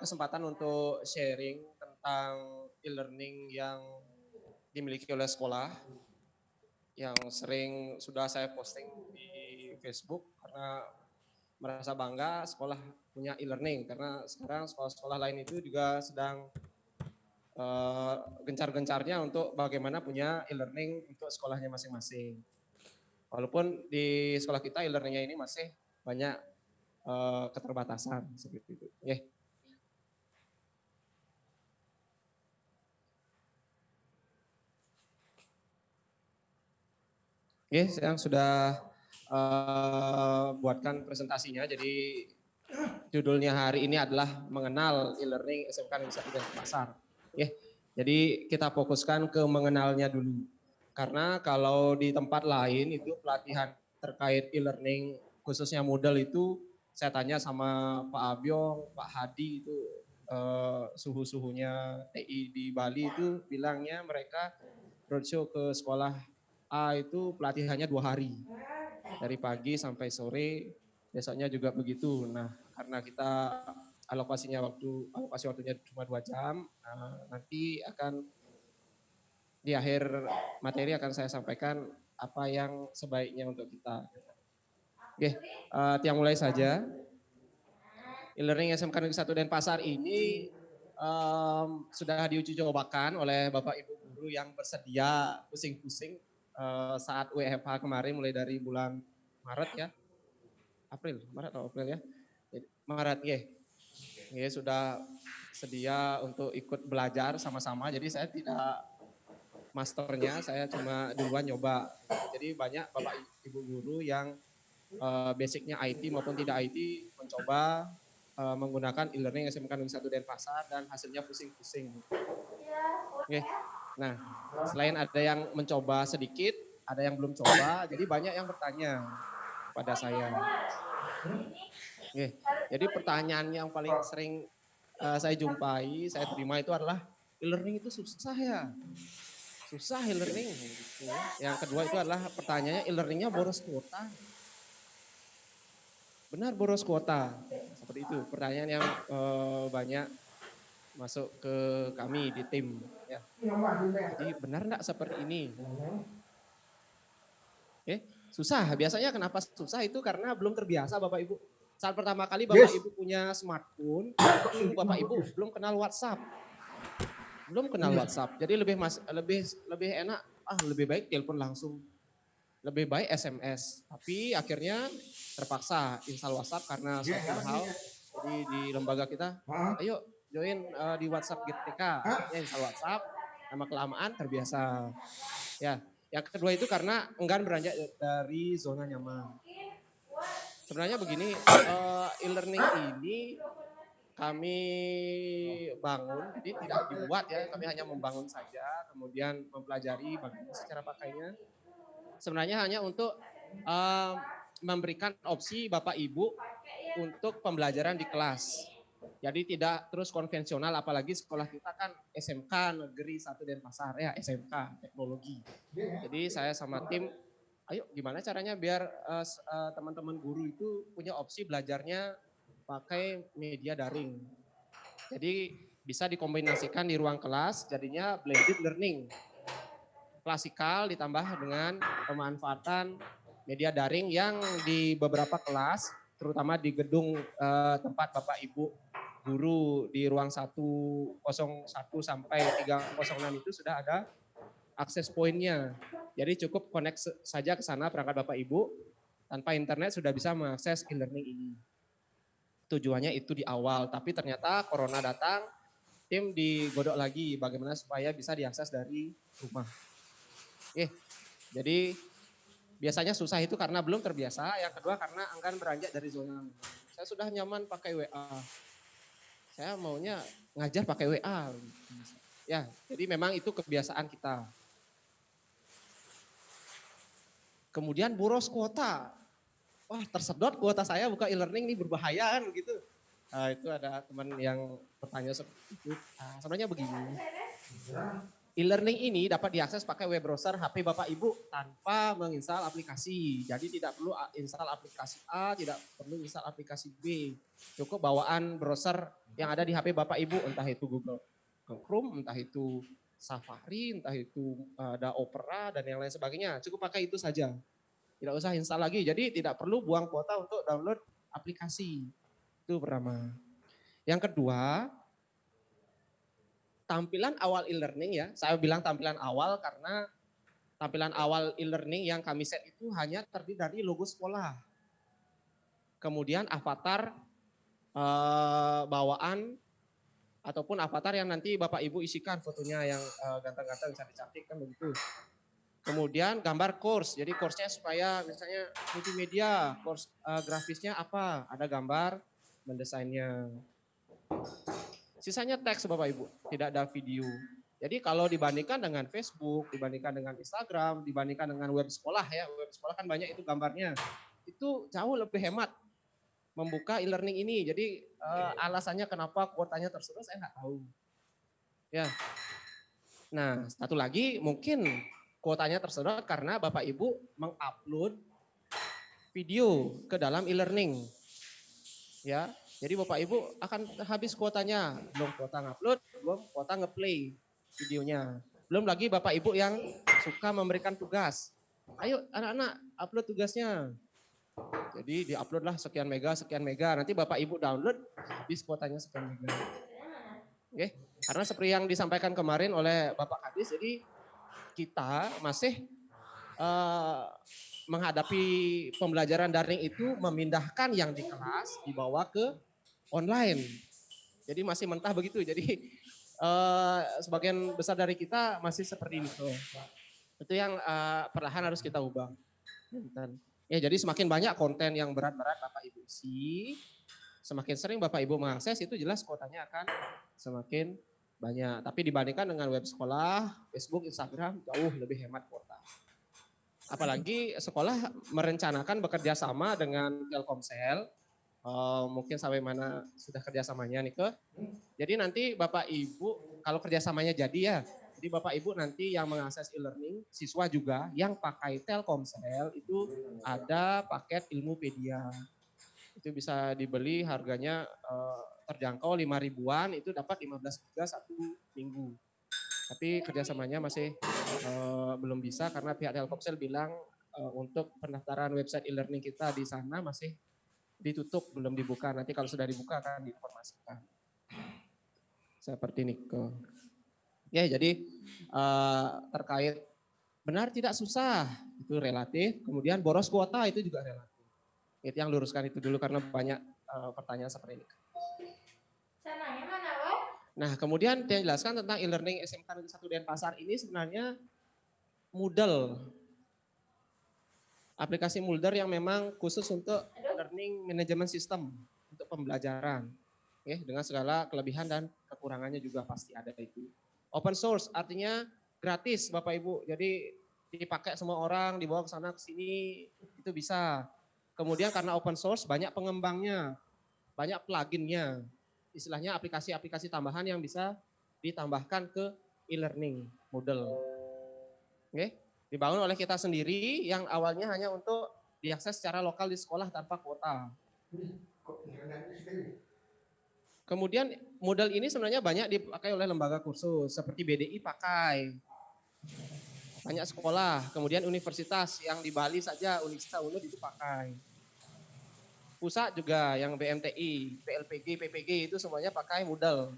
kesempatan untuk sharing tentang e-learning yang dimiliki oleh sekolah yang sering sudah saya posting di Facebook karena merasa bangga sekolah punya e-learning karena sekarang sekolah-sekolah lain itu juga sedang gencar-gencarnya untuk bagaimana punya e-learning untuk sekolahnya masing-masing. Walaupun di sekolah kita e-learningnya ini masih banyak keterbatasan seperti itu. Yeah. Oke, saya sudah buatkan presentasinya. Jadi judulnya hari ini adalah mengenal e-learning SMK Negeri 1 Denpasar. Oke, jadi kita fokuskan ke mengenalnya dulu. Karena kalau di tempat lain itu pelatihan terkait e-learning khususnya Moodle itu saya tanya sama Pak Abyong, Pak Hadi itu suhu-suhunya TI di Bali itu bilangnya mereka roadshow ke sekolah A itu pelatihannya 2 hari. Dari pagi sampai sore, besoknya juga begitu. Nah, karena kita alokasi waktunya cuma 2 jam, nanti akan di akhir materi akan saya sampaikan apa yang sebaiknya untuk kita. Oke, yang mulai saja. E-learning SMK Negeri 1 Denpasar ini sudah diuji cobakan oleh Bapak Ibu guru yang bersedia pusing-pusing saat WFH kemarin mulai dari bulan Maret ya. Maret atau April ya. Maret ya. Ya sudah sedia untuk ikut belajar sama-sama. Jadi saya tidak masternya, saya cuma duluan nyoba. Jadi banyak Bapak Ibu guru yang basicnya IT maupun tidak IT mencoba menggunakan e-learning SMK Negeri 1 Denpasar dan hasilnya pusing-pusing. Oke. Nah, selain ada yang mencoba sedikit, ada yang belum coba, jadi banyak yang bertanya pada saya. Oke. Jadi pertanyaan yang paling sering saya jumpai, saya terima itu adalah e-learning itu susah ya. Susah e-learning gitu ya. Yang kedua itu adalah pertanyaannya e-learningnya boros kuota. Benar boros kuota. Seperti itu pertanyaan yang banyak masuk ke kami di tim ya. Jadi benar enggak seperti ini? Oke, susah. Biasanya kenapa susah itu karena belum terbiasa Bapak Ibu. Saat pertama kali Bapak Ibu punya smartphone, itu Bapak Ibu belum kenal WhatsApp. Belum kenal WhatsApp. Jadi lebih enak lebih baik telepon langsung. Lebih baik SMS. Tapi akhirnya terpaksa install WhatsApp karena suatu hal. Jadi di lembaga kita, ayo join di WhatsApp GTK. Akhirnya install WhatsApp, lama kelamaan terbiasa. Ya, yang kedua itu karena enggan beranjak dari zona nyaman. Sebenarnya begini, e-learning ini kami bangun, jadi tidak dibuat ya, kami hanya membangun saja, kemudian mempelajari bagaimana cara pakainya. Sebenarnya hanya untuk memberikan opsi Bapak Ibu untuk pembelajaran di kelas. Jadi tidak terus konvensional, apalagi sekolah kita kan SMK Negeri 1 Denpasar ya, SMK Teknologi. Jadi saya sama tim, ayo gimana caranya biar teman-teman guru itu punya opsi belajarnya pakai media daring. Jadi bisa dikombinasikan di ruang kelas, jadinya blended learning. Klasikal ditambah dengan pemanfaatan media daring yang di beberapa kelas, terutama di gedung tempat Bapak Ibu guru di ruang 101 sampai 306 itu sudah ada akses poinnya. Jadi cukup connect saja ke sana perangkat Bapak Ibu, tanpa internet sudah bisa mengakses e-learning ini. Tujuannya itu di awal, tapi ternyata corona datang, tim digodok lagi bagaimana supaya bisa diakses dari rumah. Oke, jadi biasanya susah itu karena belum terbiasa, yang kedua karena enggan beranjak dari zona nyaman. Saya sudah nyaman pakai WA, saya maunya ngajar pakai WA. Ya, jadi memang itu kebiasaan kita. Kemudian boros kuota. Wah, tersedot kuota saya buka e-learning ini berbahaya kan begitu. Itu ada teman yang bertanya seperti itu. Sebenarnya begini. E-learning ini dapat diakses pakai web browser HP Bapak Ibu tanpa menginstal aplikasi. Jadi tidak perlu install aplikasi A, tidak perlu install aplikasi B. Cukup bawaan browser yang ada di HP Bapak Ibu, entah itu Google Chrome, entah itu Safari, entah itu ada Opera dan yang lain sebagainya. Cukup pakai itu saja. Tidak usah install lagi. Jadi tidak perlu buang kuota untuk download aplikasi. Itu pertama. Yang kedua, tampilan awal e-learning ya. Saya bilang tampilan awal karena tampilan awal e-learning yang kami set itu hanya terdiri dari logo sekolah. Kemudian avatar bawaan ataupun avatar yang nanti Bapak Ibu isikan fotonya yang ganteng-ganteng, cantik-cantik kan begitu. Kemudian gambar course, jadi course-nya supaya misalnya multimedia, course grafisnya apa, ada gambar, mendesainnya. Sisanya teks Bapak Ibu, tidak ada video. Jadi kalau dibandingkan dengan Facebook, dibandingkan dengan Instagram, dibandingkan dengan web sekolah ya, web sekolah kan banyak itu gambarnya. Itu jauh lebih hemat membuka e-learning ini. Jadi alasannya kenapa kuotanya tersedot saya nggak tahu. Ya. Nah, satu lagi mungkin kuotanya tersedot karena Bapak Ibu mengupload video ke dalam e-learning. Ya, jadi Bapak Ibu akan habis kuotanya, belum kuota ngupload, belum kuota ngeplay videonya. Belum lagi Bapak Ibu yang suka memberikan tugas. Ayo anak-anak upload tugasnya. Jadi diupload lah sekian mega. Nanti Bapak Ibu download, habis kuotanya sekian mega. Oke, karena seperti yang disampaikan kemarin oleh Bapak Kadis, jadi kita masih menghadapi pembelajaran daring itu memindahkan yang di kelas dibawa ke online. Jadi masih mentah begitu. Jadi sebagian besar dari kita masih seperti itu. Itu yang perlahan harus kita ubah. Ya, jadi semakin banyak konten yang berat-berat Bapak Ibu isi, semakin sering Bapak Ibu mengakses, itu jelas kuotanya akan semakin banyak. Tapi dibandingkan dengan web sekolah, Facebook, Instagram jauh lebih hemat kuota. Apalagi sekolah merencanakan bekerja sama dengan Telkomsel. Mungkin sampai mana sudah kerjasamanya nih ke. Jadi nanti Bapak Ibu kalau kerjasamanya jadi ya, jadi Bapak Ibu nanti yang mengakses e-learning, siswa juga yang pakai Telkomsel itu ada paket Ilmupedia. Itu bisa dibeli harganya terjangkau 5 ribuan, itu dapat 15 giga satu minggu. Tapi kerjasamanya masih belum bisa karena pihak Telkomsel bilang untuk pendaftaran website e-learning kita di sana masih ditutup, belum dibuka. Nanti kalau sudah dibuka akan diinformasikan. Seperti Niko. Ya, jadi terkait benar tidak susah, itu relatif. Kemudian boros kuota itu juga relatif. Itu yang luruskan itu dulu karena banyak pertanyaan seperti ini. Nah, kemudian dia jelaskan tentang e-learning SMK Negeri 1 Denpasar ini sebenarnya Moodle. Aplikasi Moodle yang memang khusus untuk learning management system untuk pembelajaran. Dengan segala kelebihan dan kekurangannya juga pasti ada itu. Open source artinya gratis Bapak Ibu. Jadi dipakai semua orang, dibawa ke sana ke sini itu bisa. Kemudian karena open source banyak pengembangnya, banyak pluginnya. Istilahnya aplikasi-aplikasi tambahan yang bisa ditambahkan ke e-learning Moodle. Dibangun oleh kita sendiri yang awalnya hanya untuk diakses secara lokal di sekolah tanpa kuota. Kemudian Moodle ini sebenarnya banyak dipakai oleh lembaga kursus seperti BDI pakai. Banyak sekolah, kemudian universitas yang di Bali saja Universitas UNUD itu pakai. Pusat juga yang BMTI, PLPG, PPG itu semuanya pakai Moodle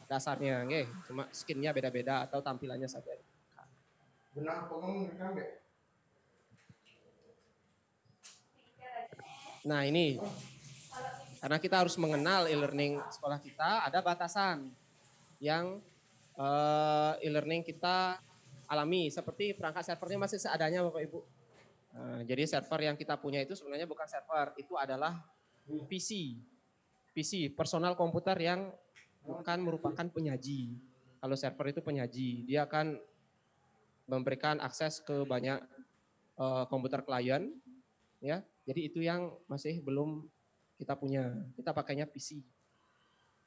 dasarnya, cuma skinnya beda-beda atau tampilannya saja. Benar rekam deh. Nah ini, karena kita harus mengenal e-learning sekolah kita, ada batasan yang e-learning kita alami. Seperti perangkat servernya masih seadanya Bapak Ibu. Jadi server yang kita punya itu sebenarnya bukan server, itu adalah PC. PC, personal komputer yang bukan merupakan penyaji. Kalau server itu penyaji, dia akan memberikan akses ke banyak komputer klien. Ya, jadi itu yang masih belum kita punya. Kita pakainya PC.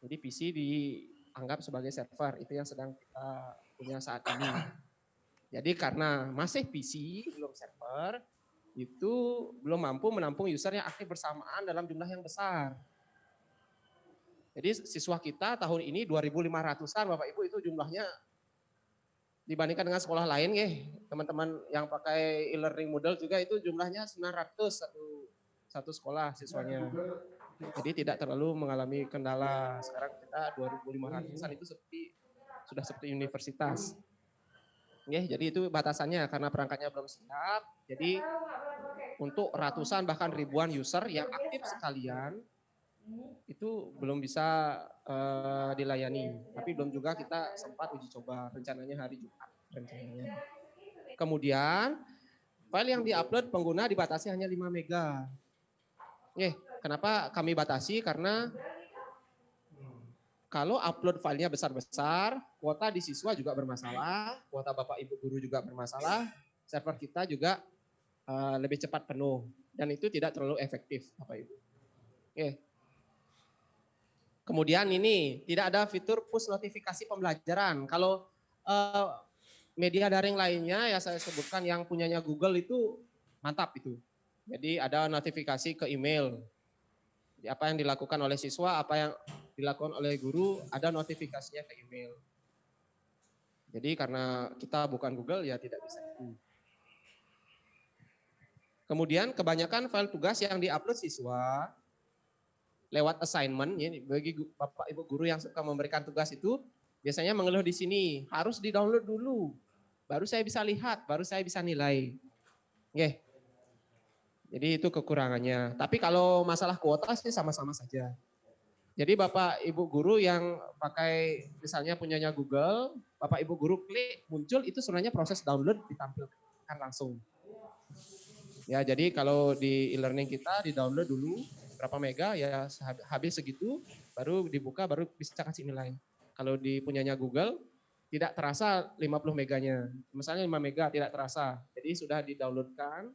Jadi PC anggap sebagai server, itu yang sedang kita punya saat ini. Jadi karena masih PC, belum server, itu belum mampu menampung user yang aktif bersamaan dalam jumlah yang besar. Jadi siswa kita tahun ini 2.500-an Bapak Ibu, itu jumlahnya dibandingkan dengan sekolah lain ya. Teman-teman yang pakai e-learning model juga itu jumlahnya 900 satu sekolah siswanya. Jadi tidak terlalu mengalami kendala. Sekarang kita 2.500-an itu sudah seperti universitas. Ya, jadi itu batasannya karena perangkatnya belum siap. Jadi untuk ratusan bahkan ribuan user yang aktif sekalian itu belum bisa dilayani. Tapi belum juga kita sempat uji coba, rencananya hari Jumat rencananya. Kemudian file yang diupload pengguna dibatasi hanya 5 mega. Kenapa kami batasi? Karena kalau upload filenya besar-besar, kuota di siswa juga bermasalah, kuota Bapak Ibu guru juga bermasalah, server kita juga lebih cepat penuh. Dan itu tidak terlalu efektif Bapak Ibu. Kemudian ini, tidak ada fitur push notifikasi pembelajaran. Kalau media daring lainnya ya saya sebutkan yang punyanya Google itu mantap itu. Jadi ada notifikasi ke email. Jadi apa yang dilakukan oleh siswa, apa yang dilakukan oleh guru, ada notifikasinya ke email. Jadi karena kita bukan Google ya tidak bisa itu. Kemudian kebanyakan file tugas yang diupload siswa lewat assignment, ya, bagi Bapak Ibu guru yang suka memberikan tugas itu biasanya mengeluh di sini, harus di-download dulu, baru saya bisa lihat, baru saya bisa nilai. Jadi itu kekurangannya. Tapi kalau masalah kuota sih sama-sama saja. Jadi Bapak Ibu guru yang pakai misalnya punyanya Google, Bapak Ibu guru klik muncul itu sebenarnya proses download ditampilkan langsung. Ya, jadi kalau di e-learning kita di-download dulu berapa mega ya habis segitu baru dibuka baru bisa kasih nilai. Kalau di punyanya Google tidak terasa 50 meganya. Misalnya 5 mega tidak terasa. Jadi sudah di-downloadkan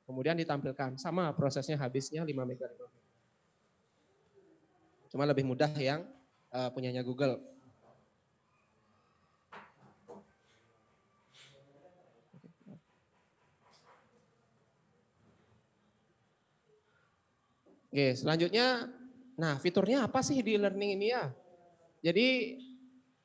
kemudian ditampilkan. Sama prosesnya habisnya 5 mega. Cuma lebih mudah yang punyanya Google. Oke, selanjutnya, nah fiturnya apa sih di e-learning ini ya? Jadi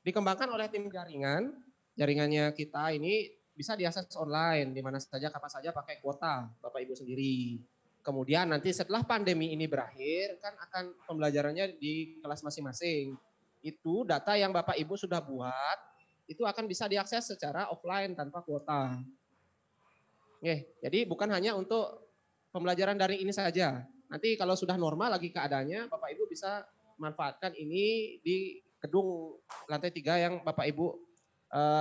dikembangkan oleh tim jaringan, jaringannya kita ini bisa diakses online, di mana saja, kapan saja pakai kuota Bapak Ibu sendiri. Kemudian nanti setelah pandemi ini berakhir, kan akan pembelajarannya di kelas masing-masing. Itu data yang Bapak Ibu sudah buat, itu akan bisa diakses secara offline tanpa kuota. Jadi bukan hanya untuk pembelajaran daring ini saja. Nanti kalau sudah normal lagi keadaannya, Bapak Ibu bisa manfaatkan ini di gedung lantai 3 yang Bapak Ibu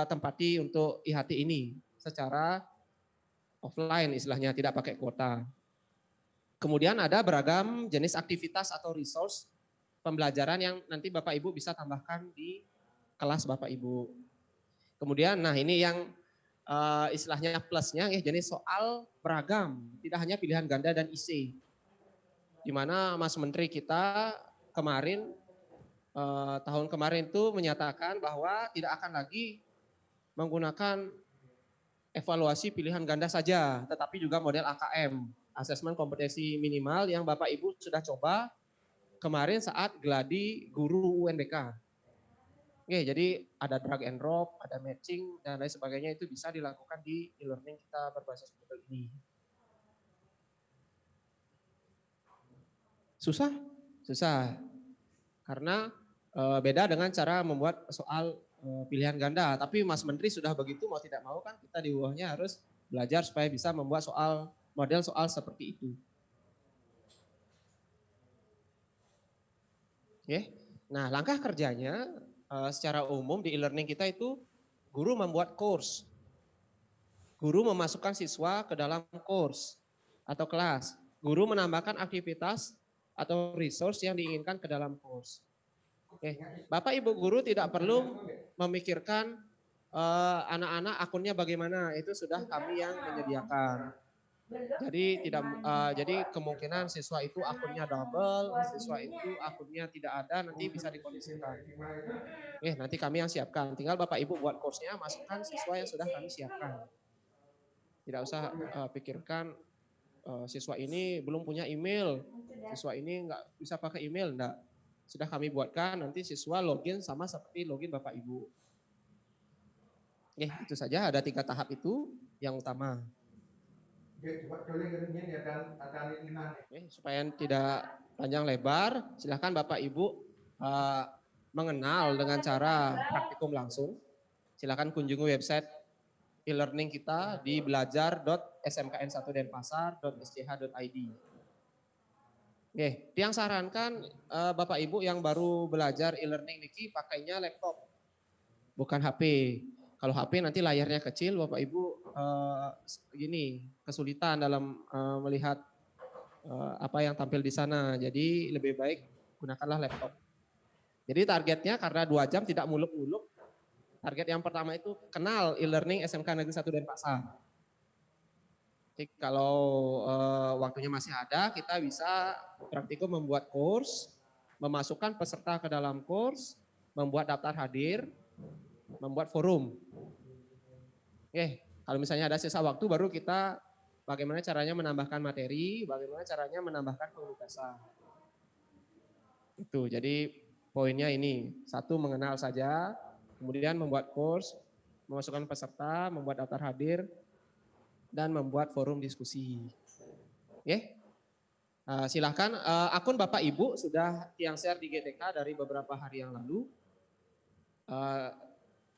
tempati untuk IHT ini secara offline istilahnya, tidak pakai kuota. Kemudian ada beragam jenis aktivitas atau resource pembelajaran yang nanti Bapak Ibu bisa tambahkan di kelas Bapak Ibu. Kemudian nah ini yang istilahnya plusnya ya, jenis soal beragam, tidak hanya pilihan ganda dan isi. Di mana Mas Menteri kita kemarin tahun kemarin itu menyatakan bahwa tidak akan lagi menggunakan evaluasi pilihan ganda saja, tetapi juga model AKM, asesmen kompetensi minimal yang Bapak Ibu sudah coba kemarin saat gladi guru UNBK. Jadi ada drag and drop, ada matching dan lain sebagainya itu bisa dilakukan di e-learning kita berbasis Moodle ini. Susah? Susah. Karena beda dengan cara membuat soal pilihan ganda. Tapi Mas Menteri sudah begitu, mau tidak mau kan kita di bawahnya harus belajar supaya bisa membuat model soal seperti itu. Nah, langkah kerjanya secara umum di e-learning kita itu guru membuat course. Guru memasukkan siswa ke dalam course atau kelas. Guru menambahkan aktivitas atau resource yang diinginkan ke dalam course. Bapak Ibu guru tidak perlu memikirkan anak-anak akunnya bagaimana, itu sudah kami yang menyediakan. Jadi kemungkinan siswa itu akunnya double, siswa itu akunnya tidak ada, nanti bisa dikondisikan. Nanti kami yang siapkan. Tinggal Bapak Ibu buat course-nya, masukkan siswa yang sudah kami siapkan. Tidak usah pikirkan siswa ini belum punya email, siswa ini nggak bisa pakai email, enggak. Sudah kami buatkan, nanti siswa login sama seperti login Bapak Ibu. Itu saja, ada 3 tahap itu yang utama. Supaya tidak panjang lebar, silahkan Bapak Ibu mengenal dengan cara praktikum langsung. Silahkan kunjungi website e-learning kita di belajar.smkn1denpasar.sch.id. Tiang sarankan Bapak Ibu yang baru belajar e-learning niki pakainya laptop, bukan HP. Kalau HP nanti layarnya kecil, Bapak Ibu kesulitan dalam melihat apa yang tampil di sana. Jadi lebih baik gunakanlah laptop. Jadi targetnya karena 2 jam tidak muluk-muluk. Target yang pertama itu kenal e-learning SMK Negeri 1 Denpasar. Jadi kalau waktunya masih ada, kita bisa praktikum membuat course, memasukkan peserta ke dalam course, membuat daftar hadir, membuat forum. Kalau misalnya ada sisa waktu baru kita bagaimana caranya menambahkan materi, bagaimana caranya menambahkan penugasan. Itu, jadi poinnya ini. 1, mengenal saja, kemudian membuat course, memasukkan peserta, membuat daftar hadir, dan membuat forum diskusi. Silahkan, akun Bapak Ibu sudah Tiang share di GTK dari beberapa hari yang lalu.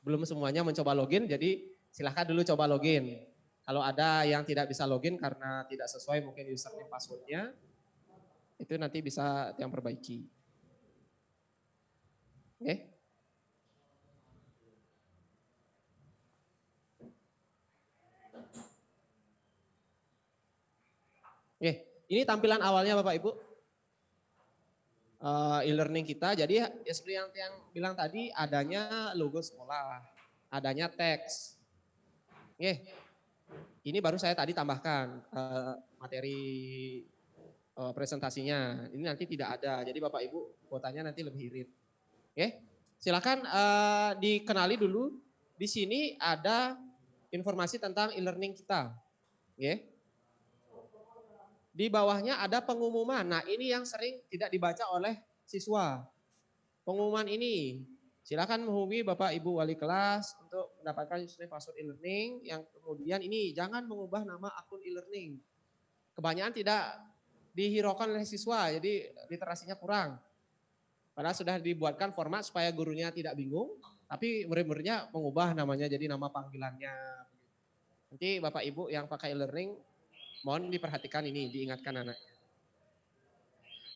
Belum semuanya mencoba login, jadi silahkan dulu coba login. Kalau ada yang tidak bisa login karena tidak sesuai mungkin username passwordnya, itu nanti bisa Tiang perbaiki. Ini tampilan awalnya Bapak Ibu. E-learning kita, jadi seperti yang Tiang bilang tadi, adanya logo sekolah, adanya teks. Ini baru saya tadi tambahkan materi presentasinya. Ini nanti tidak ada, jadi Bapak Ibu kuotanya nanti lebih irit. Silakan dikenali dulu. Di sini ada informasi tentang e-learning kita. Di bawahnya ada pengumuman. Nah, ini yang sering tidak dibaca oleh siswa. Pengumuman ini, silakan menghubungi Bapak Ibu wali kelas untuk mendapatkan username password e-learning. Yang kemudian ini, jangan mengubah nama akun e-learning. Kebanyakan tidak dihiraukan oleh siswa, jadi literasinya kurang. Padahal sudah dibuatkan format supaya gurunya tidak bingung, tapi murid-muridnya mengubah namanya jadi nama panggilannya. Nanti Bapak Ibu yang pakai e-learning, mohon diperhatikan ini, diingatkan anaknya.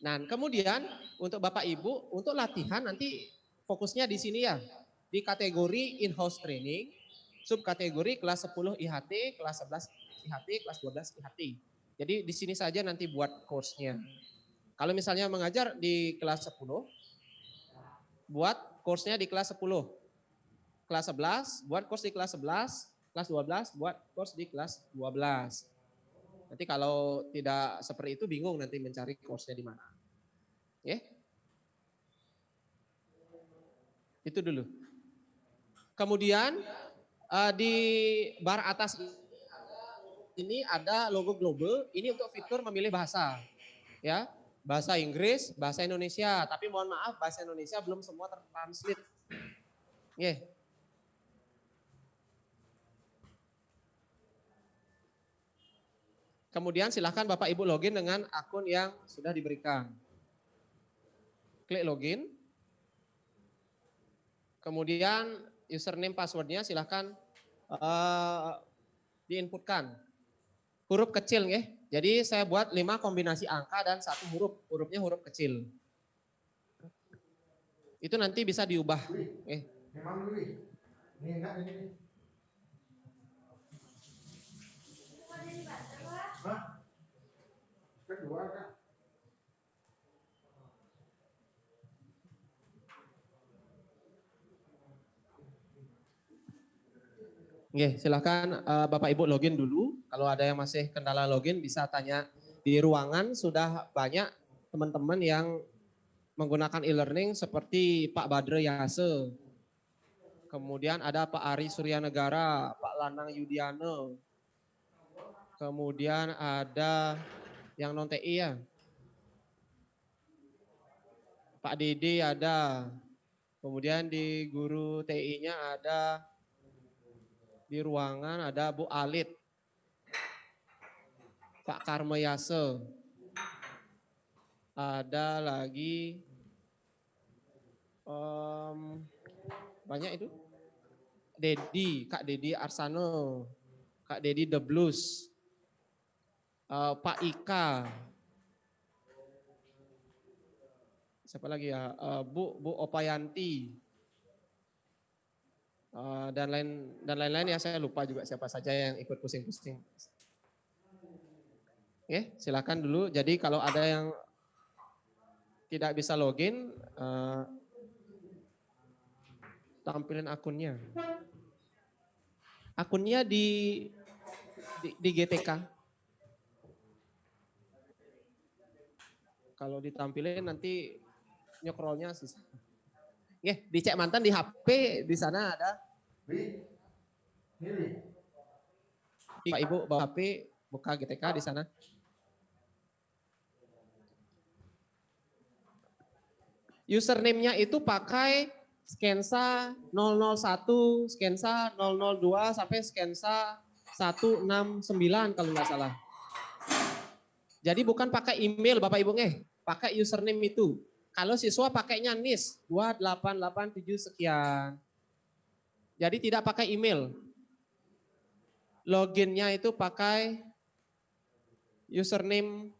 Nah, kemudian untuk Bapak Ibu, untuk latihan nanti fokusnya di sini ya, di kategori in-house training, subkategori kelas 10 IHT, kelas 11 IHT, kelas 12 IHT. Jadi di sini saja nanti buat course-nya. Kalau misalnya mengajar di kelas 10, buat course-nya di kelas 10. Kelas 11, buat course di kelas 11, kelas 12, buat course di kelas 12. Nanti kalau tidak seperti itu bingung nanti mencari course-nya di mana. Itu dulu. Kemudian di bar atas ini ada logo global, ini untuk fitur memilih bahasa. Ya, bahasa Inggris, bahasa Indonesia, tapi mohon maaf bahasa Indonesia belum semua tertranslate. Kemudian silahkan Bapak Ibu login dengan akun yang sudah diberikan. Klik login. Kemudian username passwordnya silahkan diinputkan. Huruf kecil ya. Jadi saya buat 5 kombinasi angka dan 1 huruf. Hurufnya huruf kecil. Itu nanti bisa diubah. Memang Lui. Ini enggak ini. Hah? Kedua kan? Oke, silakan Bapak Ibu login dulu. Kalau ada yang masih kendala login bisa tanya di ruangan. Sudah banyak teman-teman yang menggunakan e-learning seperti Pak Badre Yase. Kemudian ada Pak Ari Suryanegara, Pak Lanang Yudiano. Kemudian ada yang non TI ya. Pak Dede ada. Kemudian di guru TI-nya ada, di ruangan ada Bu Alit, Pak Karmayase. Ada lagi banyak itu. Dedi, Kak Dedi Arsano, Kak Dedi The Blues, Pak Ika, siapa lagi ya, Bu Opayanti, dan lain-lain ya, saya lupa juga siapa saja yang ikut pusing-pusing. Oke, silakan dulu. Jadi kalau ada yang tidak bisa login, tampilin akunnya. Akunnya di GTK. Kalau ditampilin nanti nyekrolnya susah. Dicek mantan di HP, di sana ada. Pak Ibu bawa HP, buka GTK di sana. Username-nya itu pakai Skensa 001, Skensa 002 sampai Skensa 169 kalau nggak salah. Jadi bukan pakai email Bapak Ibu pakai username itu. Kalau siswa pakainya NIS 2887 sekian. Jadi tidak pakai email. Loginnya itu pakai username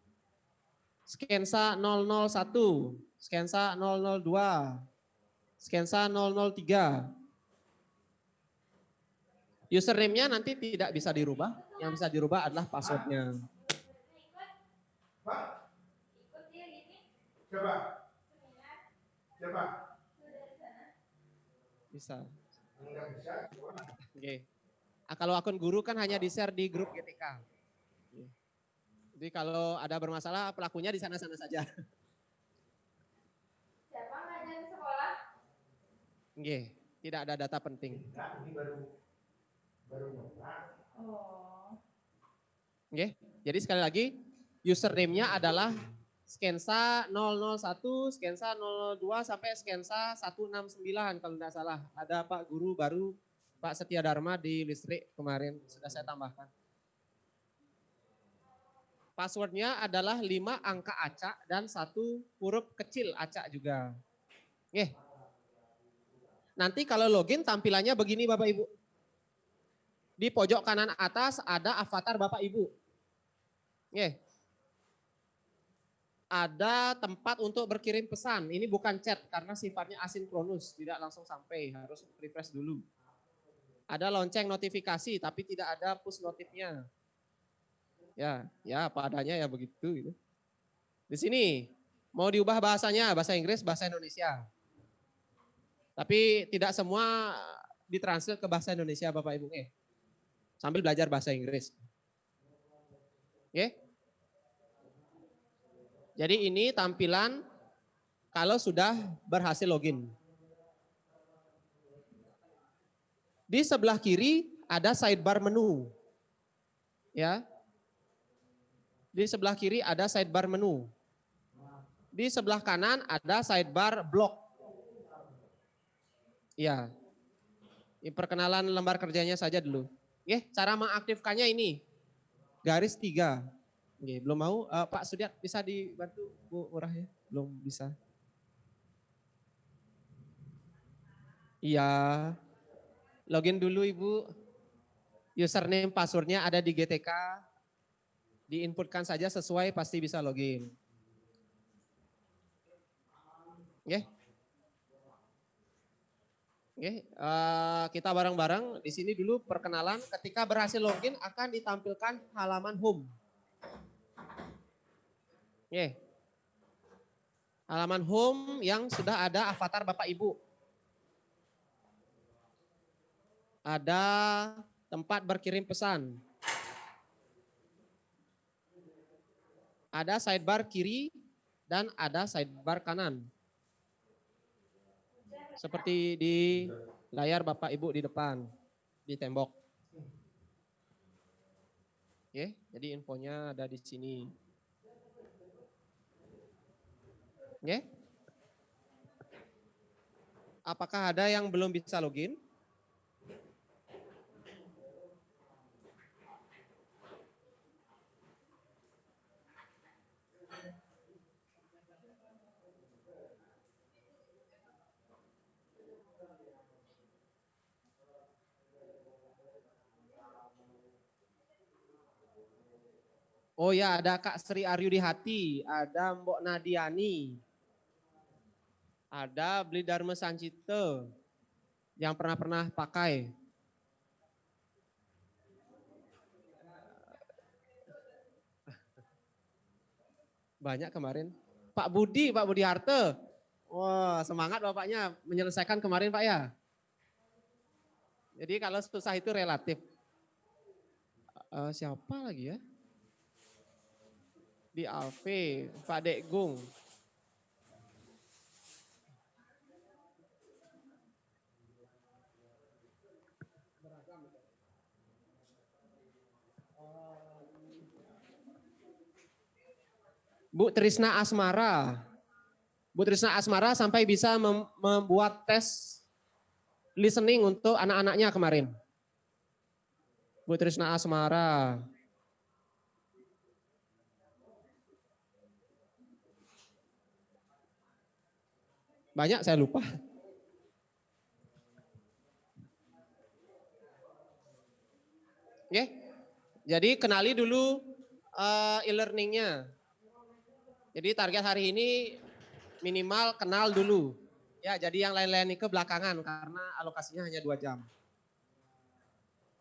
Skensa 001, Skensa 002, Skensa 003. Username-nya nanti tidak bisa dirubah, yang bisa dirubah adalah password-nya. Coba. Bisa. Enggak bisa. Oke. Kalau akun guru kan hanya di-share di grup GTK. Jadi kalau ada bermasalah pelakunya di sana-sana saja. Siapa ngajar di sekolah? Oke, tidak ada data penting. Ini baru nyoba. Oh. Oke, jadi sekali lagi username-nya adalah Skensa 001, Skensa 002 sampai Skensa 169 kalau tidak salah. Ada Pak Guru baru, Pak Setia Dharma di listrik kemarin sudah saya tambahkan. Passwordnya adalah 5 angka acak dan 1 huruf kecil acak juga. Oke. Nanti kalau login tampilannya begini Bapak Ibu. Di pojok kanan atas ada avatar Bapak Ibu. Oke. Ada tempat untuk berkirim pesan. Ini bukan chat karena sifatnya asinkronus, tidak langsung sampai, harus refresh dulu. Ada lonceng notifikasi tapi tidak ada push notifnya. Ya apa adanya ya begitu gitu. Di sini mau diubah bahasanya, bahasa Inggris, bahasa Indonesia. Tapi tidak semua ditranslate ke bahasa Indonesia Bapak Ibu. Sambil belajar bahasa Inggris. Oke. Jadi ini tampilan kalau sudah berhasil login. Di sebelah kiri ada sidebar menu. Ya. Di sebelah kiri ada sidebar menu. Di sebelah kanan ada sidebar blok. Ya. Ini perkenalan lembar kerjanya saja dulu. Cara mengaktifkannya ini. Garis 3. Belum mau Pak Sudiat bisa dibantu Bu Murah ya? Belum bisa. Iya. Login dulu Ibu. Username passwordnya ada di GTK. Diinputkan saja sesuai pasti bisa login. Kita bareng-bareng di sini dulu perkenalan. Ketika berhasil login akan ditampilkan halaman home. Halaman home yang sudah ada avatar Bapak Ibu. Ada tempat berkirim pesan. Ada sidebar kiri dan ada sidebar kanan. Seperti di layar Bapak Ibu di depan, di tembok. Oke, jadi infonya ada di sini. Oke. Apakah ada yang belum bisa login? Oh ya, ada Kak Sri Aryudi Hati, ada Mbok Nadiani, ada Bli Dharma Sancite yang pernah pakai. Banyak kemarin. Pak Budi Harte. Wah, semangat Bapaknya menyelesaikan kemarin Pak ya. Jadi kalau susah itu relatif. Siapa lagi ya? Di Alve, Pak Dekgung. Bu Trisna Asmara. Bu Trisna Asmara sampai bisa membuat tes listening untuk anak-anaknya kemarin. Bu Trisna Asmara. Banyak saya lupa. Oke. Jadi kenali dulu e-learningnya. Jadi target hari ini minimal kenal dulu. Ya, jadi yang lain-lain ke belakangan karena alokasinya hanya 2 jam.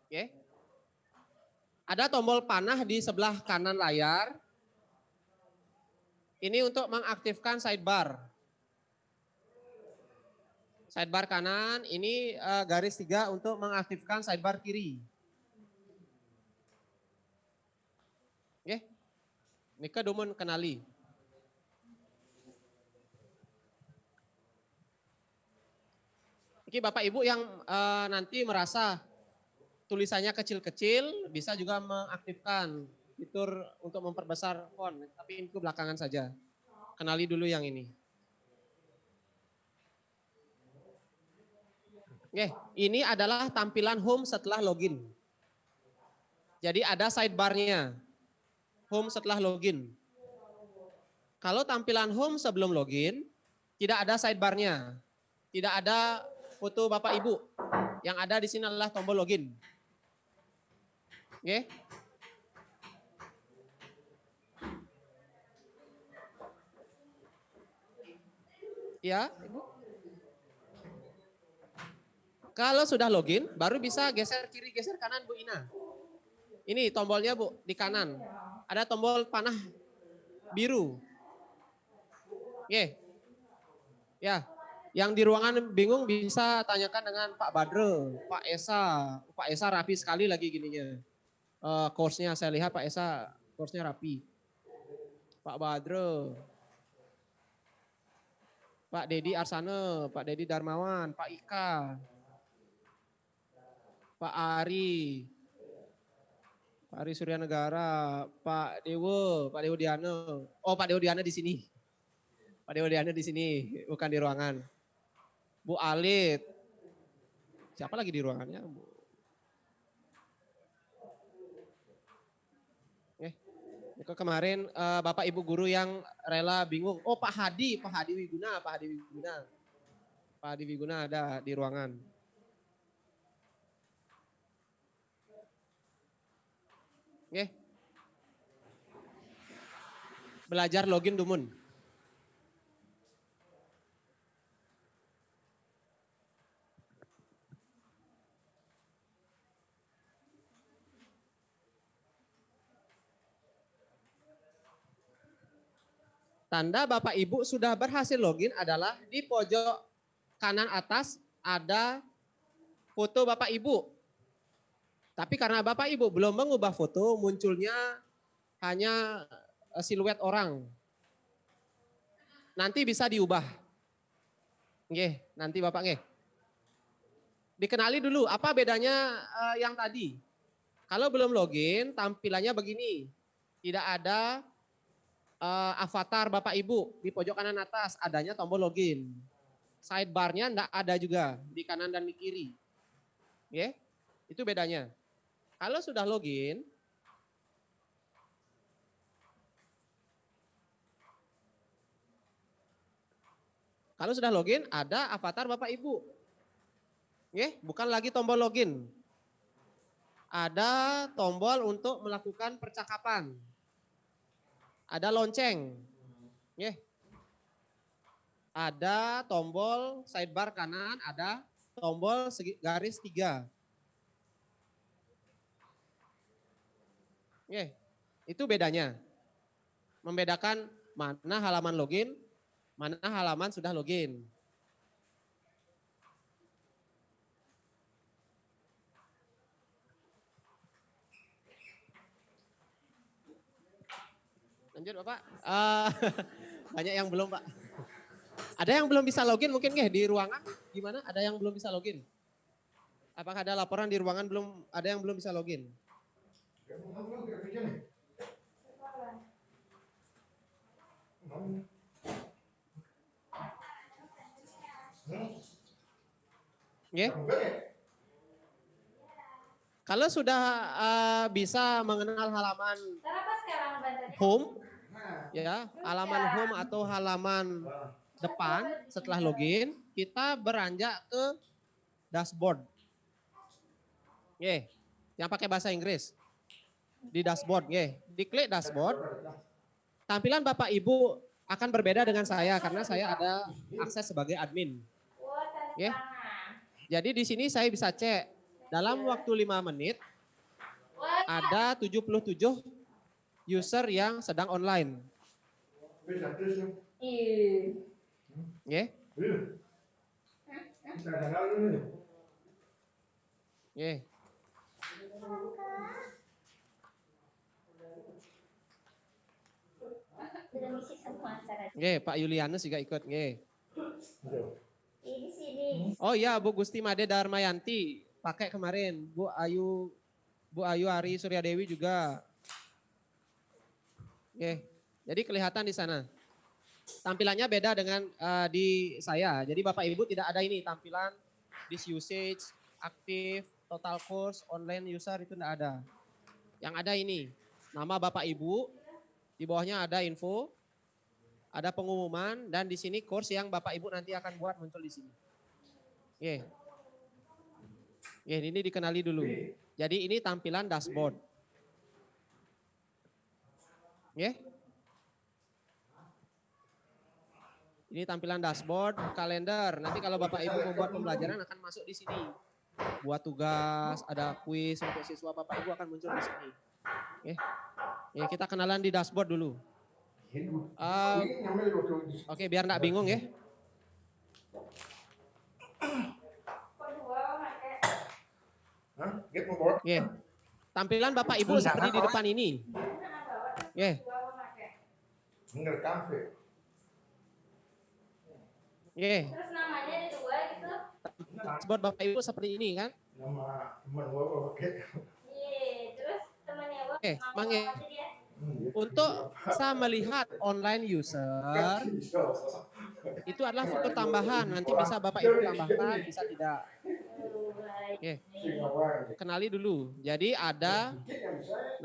Oke. Ada tombol panah di sebelah kanan layar. Ini untuk mengaktifkan sidebar. Sidebar kanan, ini garis 3 untuk mengaktifkan sidebar kiri. Oke. Nika Dumun kenali. Oke, Bapak Ibu yang nanti merasa tulisannya kecil-kecil, bisa juga mengaktifkan fitur untuk memperbesar font, tapi itu belakangan saja. Kenali dulu yang ini. Oke, ini adalah tampilan home setelah login. Jadi ada sidebarnya, home setelah login. Kalau tampilan home sebelum login, tidak ada sidebarnya, tidak ada foto Bapak Ibu. Yang ada di sini adalah tombol login. Oke. Ya, Ibu. Kalau sudah login, baru bisa geser kiri, geser kanan Bu Ina. Ini tombolnya Bu, di kanan. Ada tombol panah biru. Oke. Ya, yang di ruangan bingung bisa tanyakan dengan Pak Badre, Pak Esa. Pak Esa rapi sekali lagi gininya. Course-nya saya lihat Pak Esa course-nya rapi. Pak Badre, Pak Dedi Arsane, Pak Dedi Darmawan, Pak Ika, Pak Ari, Pak Ari Suryanegara, Pak Dewo Diano. Oh, Pak Dewo Diano di sini. Pak Dewo Diano di sini, bukan di ruangan. Bu Alit. Siapa lagi di ruangannya? Bu. Kemarin Bapak Ibu guru yang rela bingung. Oh, Pak Hadi Wiguna. Pak Hadi Wiguna ada di ruangan. Oke. Belajar login Dumun. Tanda Bapak Ibu sudah berhasil login adalah di pojok kanan atas ada foto Bapak Ibu. Tapi karena Bapak Ibu belum mengubah foto, munculnya hanya siluet orang. Nanti bisa diubah. Nggih, nanti Bapak nggih. Dikenali dulu apa bedanya yang tadi. Kalau belum login, tampilannya begini. Tidak ada avatar Bapak Ibu di pojok kanan atas, adanya tombol login. Sidebarnya enggak ada juga di kanan dan di kiri. Nggih, itu bedanya. Kalau sudah login, ada avatar Bapak Ibu. Bukan lagi tombol login. Ada tombol untuk melakukan percakapan. Ada lonceng. Ada tombol sidebar kanan, ada tombol garis 3. Itu bedanya. Membedakan mana halaman login, mana halaman sudah login. Lanjut Bapak. Banyak yang belum Pak. Ada yang belum bisa login mungkin nggih di ruangan? Gimana? Ada yang belum bisa login? Apakah ada laporan di ruangan belum ada yang belum bisa login? Kalau sudah bisa mengenal halaman home, ya, halaman home atau halaman depan setelah login, kita beranjak ke dashboard. Yang pakai bahasa Inggris. Di dashboard, diklik dashboard. Tampilan Bapak Ibu akan berbeda dengan saya karena saya ada akses sebagai admin. Jadi di sini saya bisa cek dalam waktu 5 menit ada 77 user yang sedang online. Pak Yulianus juga ikut. Oh iya, Bu Gusti Made Darmayanti pakai kemarin. Bu Ayu Ari Suryadewi juga. Jadi kelihatan di sana. Tampilannya beda dengan di saya. Jadi Bapak Ibu tidak ada ini tampilan this usage, aktif, total course, online user itu tidak ada. Yang ada ini, nama Bapak Ibu, di bawahnya ada info, ada pengumuman, dan di sini course yang Bapak Ibu nanti akan buat muncul di sini. Ini dikenali dulu. Jadi ini tampilan dashboard. Ini tampilan dashboard, kalender. Nanti kalau Bapak Ibu membuat pembelajaran akan masuk di sini. Buat tugas, ada kuis untuk siswa Bapak Ibu akan muncul di sini. Kita kenalan di dashboard dulu. Oke, biar enggak bingung ya. Tampilan Bapak Ibu seperti di depan ini. Terus namanya ada 2 gitu. Dashboard Bapak Ibu seperti ini kan? Nama teman gua pakai. Terus temannya dia. Untuk bisa melihat online user, itu adalah fitur tambahan. Nanti bisa Bapak Ibu tambahkan, bisa tidak. Kenali dulu. Jadi ada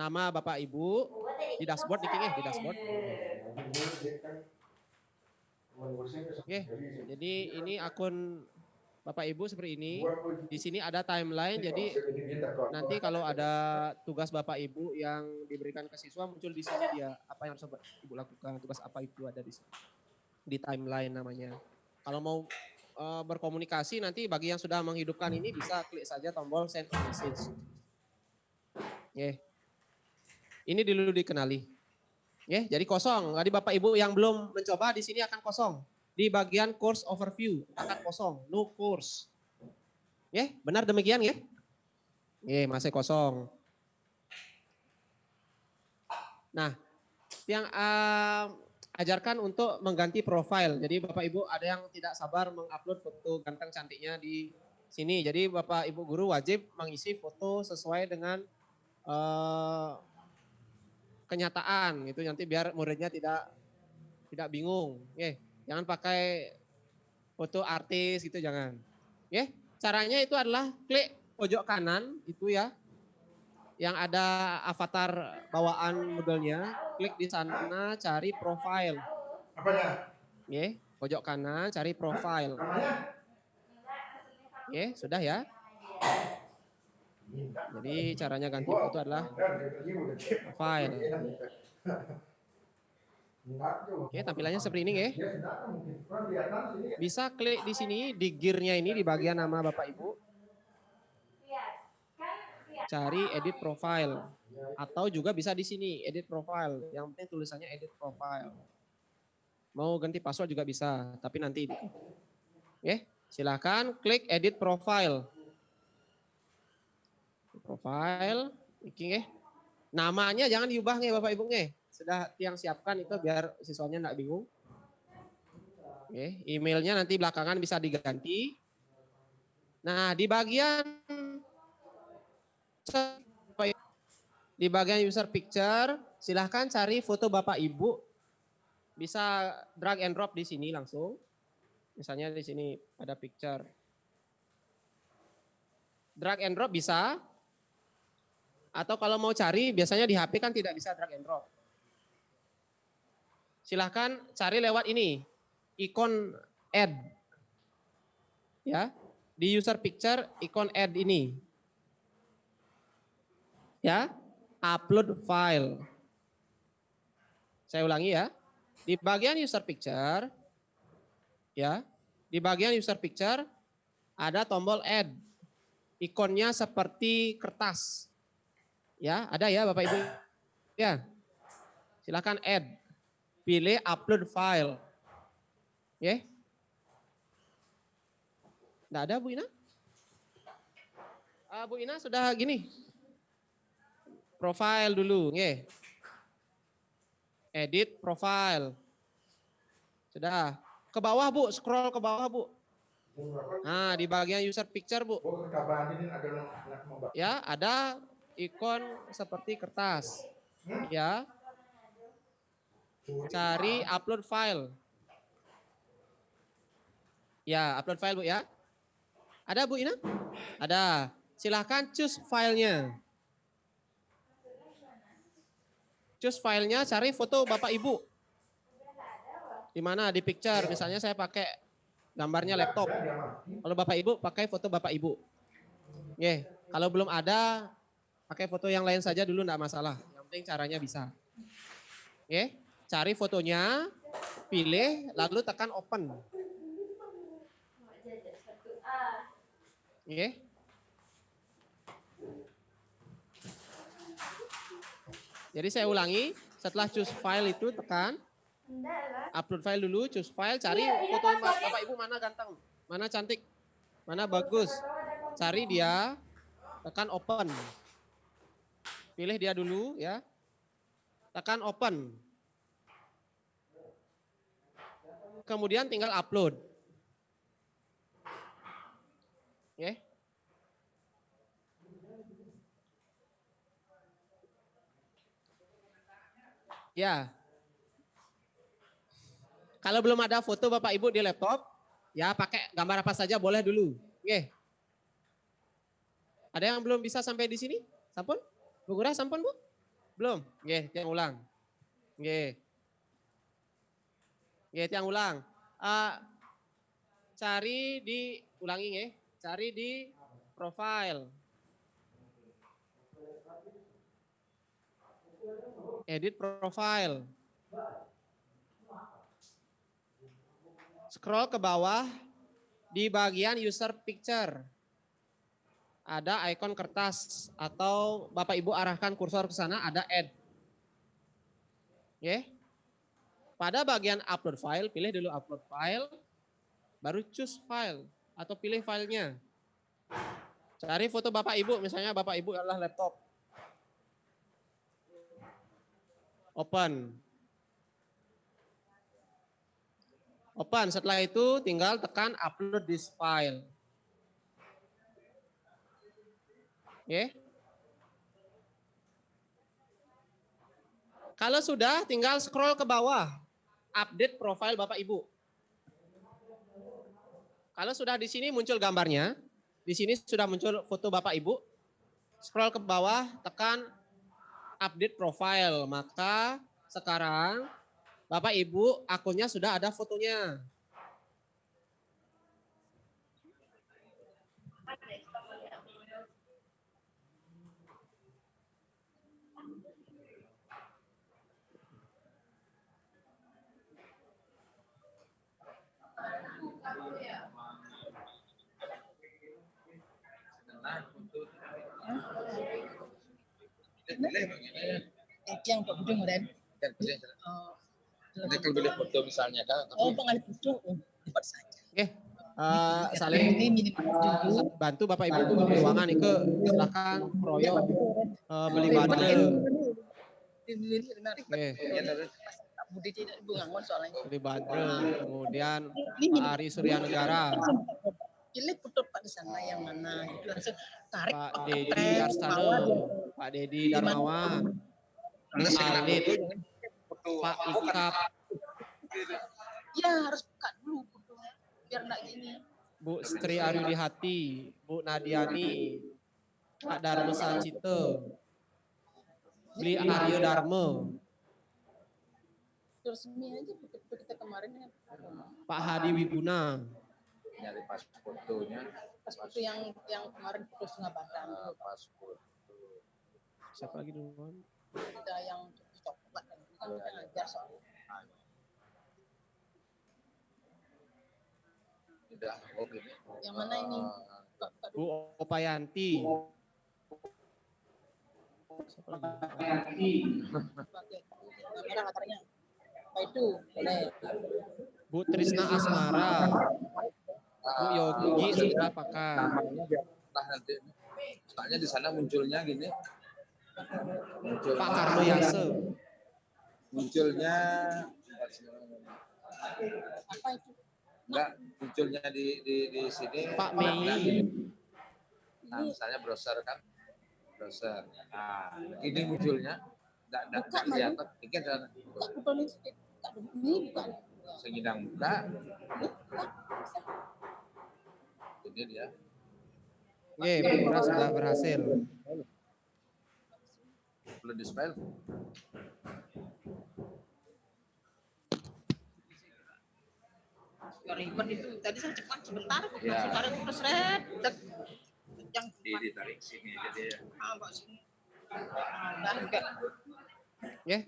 nama Bapak Ibu di dashboard, di dashboard. Jadi ini akun Bapak Ibu seperti ini. Di sini ada timeline, jadi nanti kalau ada tugas Bapak Ibu yang diberikan ke siswa muncul di sini dia. Apa yang harus Ibu lakukan, tugas apa itu ada di sini. Di timeline namanya. Kalau mau berkomunikasi nanti bagi yang sudah menghidupkan ini bisa klik saja tombol send message. Ini dulu dikenali. Jadi kosong. Jadi Bapak Ibu yang belum mencoba di sini akan kosong. Di bagian course overview akan kosong, no course. Benar demikian ya? Masih kosong. Nah, yang ajarkan untuk mengganti profil. Jadi Bapak Ibu ada yang tidak sabar mengupload foto ganteng cantiknya di sini. Jadi Bapak Ibu guru wajib mengisi foto sesuai dengan kenyataan gitu. Nanti biar muridnya tidak bingung. Jangan pakai foto artis gitu, jangan. Caranya itu adalah klik pojok kanan itu ya. Yang ada avatar bawaan modelnya, klik di sana cari profile. Apanya? Pojok kanan cari profile. Namanya? Sudah ya. Jadi caranya ganti foto adalah profile. Tampilannya seperti ini ya. Bisa klik di sini di gearnya ini di bagian nama Bapak Ibu. Cari edit profile. Atau juga bisa di sini edit profile. Yang penting tulisannya edit profile. Mau ganti password juga bisa, tapi nanti. Silakan klik edit profile. Profile, namanya jangan diubah Bapak Ibu Sudah yang siapkan itu biar siswanya enggak bingung. Emailnya nanti belakangan bisa diganti. Nah, di bagian user picture, silahkan cari foto Bapak Ibu. Bisa drag and drop di sini langsung. Misalnya di sini ada picture. Drag and drop bisa. Atau kalau mau cari, biasanya di HP kan tidak bisa drag and drop. Silahkan cari lewat ini, ikon add. Di user picture, ikon add ini. Upload file. Saya ulangi ya. Di bagian user picture, di bagian user picture ada tombol add. Ikonnya seperti kertas. Ada ya Bapak Ibu. Silakan add. Pilih upload file. Nggak ada Bu Ina? Bu Ina sudah gini. Profile dulu, edit profile. Sudah. Ke bawah Bu, scroll ke bawah Bu. Nah, di bagian user picture Bu. Ada ikon seperti kertas. Cari upload file. Upload file Bu ya. Ada Bu Ina? Ada. Silahkan choose filenya. Choose filenya, cari foto Bapak Ibu. Di mana? Di picture. Misalnya saya pakai gambarnya laptop. Kalau Bapak Ibu pakai foto Bapak Ibu. Kalau belum ada, pakai foto yang lain saja dulu enggak masalah. Yang penting caranya bisa. Cari fotonya, pilih, lalu tekan open. Jadi saya ulangi, setelah choose file itu tekan upload file dulu, choose file, cari foto Bapak Ibu mana ganteng, mana cantik, mana bagus. Cari dia, tekan open. Pilih dia dulu ya. Tekan open. Kemudian tinggal upload. Kalau belum ada foto Bapak Ibu di laptop, pakai gambar apa saja boleh dulu. Ada yang belum bisa sampai di sini? Sampun? Bu Gura sampun Bu? Belum? Tiang ulang. Tiang ulang. Cari di, ulangi cari di profile. Edit profile. Scroll ke bawah di bagian user picture. Ada ikon kertas atau Bapak Ibu arahkan kursor ke sana ada add. Pada bagian upload file, pilih dulu upload file, baru choose file atau pilih filenya. Cari foto Bapak Ibu, misalnya Bapak Ibu adalah laptop. Open. Open, setelah itu tinggal tekan upload this file. Oke. Kalau sudah, tinggal scroll ke bawah. Update profile Bapak Ibu. Kalau sudah di sini muncul gambarnya, di sini sudah muncul foto Bapak Ibu, scroll ke bawah, tekan update profile. Maka sekarang Bapak Ibu akunnya sudah ada fotonya. Yang Pak Budung kemarin. Nanti kalau boleh foto misalnya kan. Oh, pengalih Budung. Cepat saja. Oke. Saling bantu Bapak Ibu ke ruangan itu silakan proyok beli bundle. Budi tidak bungangon soalnya. Beli bundle, kemudian Pak Ari Surya Negara, Pilih foto Pak di sana yang mana gitu langsung tarik. Pak Dedi Arstano, Pak Dedi Darmawan, Alit, Pak Ikap, Ya harus buka dulu fotonya biar enggak gini. Bu Sri Aryudi Hati, Bu Nadiani, Pak Darmo Sancito, Beli Aryo Darmo, Resmi aja foto kita kemarin ya. Pak Hadi Wiguna. Nyari pas fotonya. Pas foto yang kemarin foto setengah badan. Pas foto. Siapa lagi dulu? Ada yang coklat kan kita ngajar soalnya. Tidak, oke. Yang mana ini? Bu Opayanti. Siapa lagi? Pakai kamera latarnya. Apa itu? Boleh. Bu Trisna Asmara, Bu Yogi sudah pakai. Namanya biarlah nanti. Soalnya di sana munculnya gini. Pak Karno Yase. Munculnya Apa itu? enggak, munculnya di sini Pak Mei. Nah, misalnya browser kan. Browser. Nah, ini munculnya enggak kelihatan. Ini ada Enggak foto ini bukan. segidang buka. Ini dia. Oke, Pura sudah berhasil. Belum di file. Ya ribet itu. Tadi saya cepat sebentar kok Ya. langsung tarik terus red. Yang Ditarik sini aja dia. Pak sini. Nah, enggak. Ya,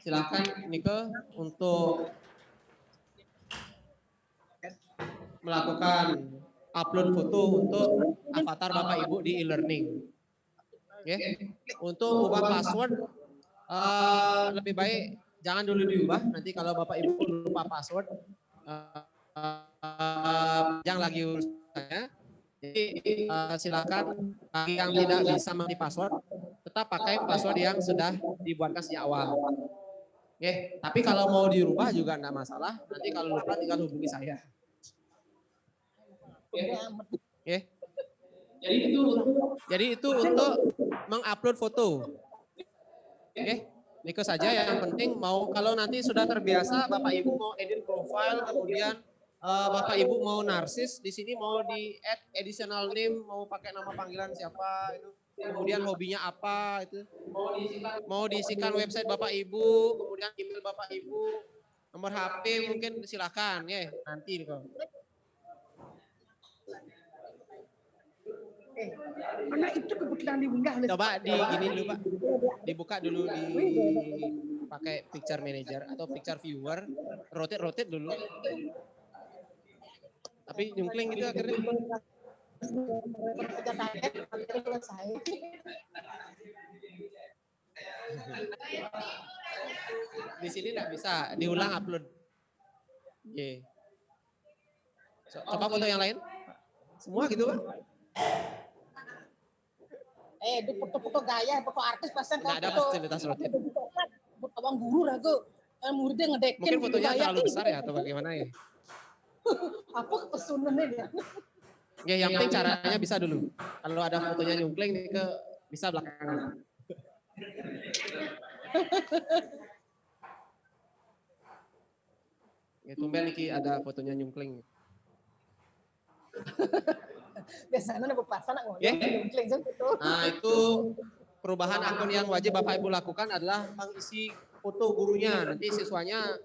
silakan Nike untuk melakukan upload foto untuk avatar Bapak Ibu di e-learning. Ya, untuk ubah password lebih baik jangan dulu diubah. Nanti kalau Bapak Ibu lupa password, yang lagi urusannya. Jadi silakan bagi yang tidak bisa mengerti password, tetap pakai password yang sudah dibuatkan sejak awal. Oke, tapi kalau mau dirubah juga enggak masalah. Nanti kalau lupa tinggal hubungi saya. Oke. Jadi itu untuk mengupload foto. Oke, itu saja yang penting. Mau kalau nanti sudah terbiasa Bapak Ibu mau edit profile, kemudian Bapak Ibu mau narsis, di sini mau di add additional name, mau pakai nama panggilan siapa itu, kemudian hobinya apa itu, mau diisikan website Bapak Ibu, kemudian email Bapak Ibu, nomor HP mungkin silakan ya nanti kok. Anak itu kebetulan diunggah oleh Coba di gini dulu Pak, dibuka dulu di pakai picture manager atau picture viewer, rotate dulu. Tapi nyungkling gitu akhirnya. Di sini nggak bisa diulang upload. Oke. Coba foto yang lain. Semua gitu Pak. Itu foto-foto gaya, foto artis pasan Nggak ada fasilitas rotate. Abang guru lah gue. Muridnya ngedekin. Mungkin fotonya terlalu besar ya atau bagaimana ya? Apa kepesunannya dia? Ya, yang penting caranya bisa dulu. Kalau ada fotonya nyungkling nih ke bisa belakangan. Ya, tumben Niki ada fotonya nyungkling. Biasanya ada pasangan Ya. nyungkling gitu. Nah, itu perubahan akun yang wajib Bapak Ibu lakukan adalah mengisi foto gurunya. Nanti siswanya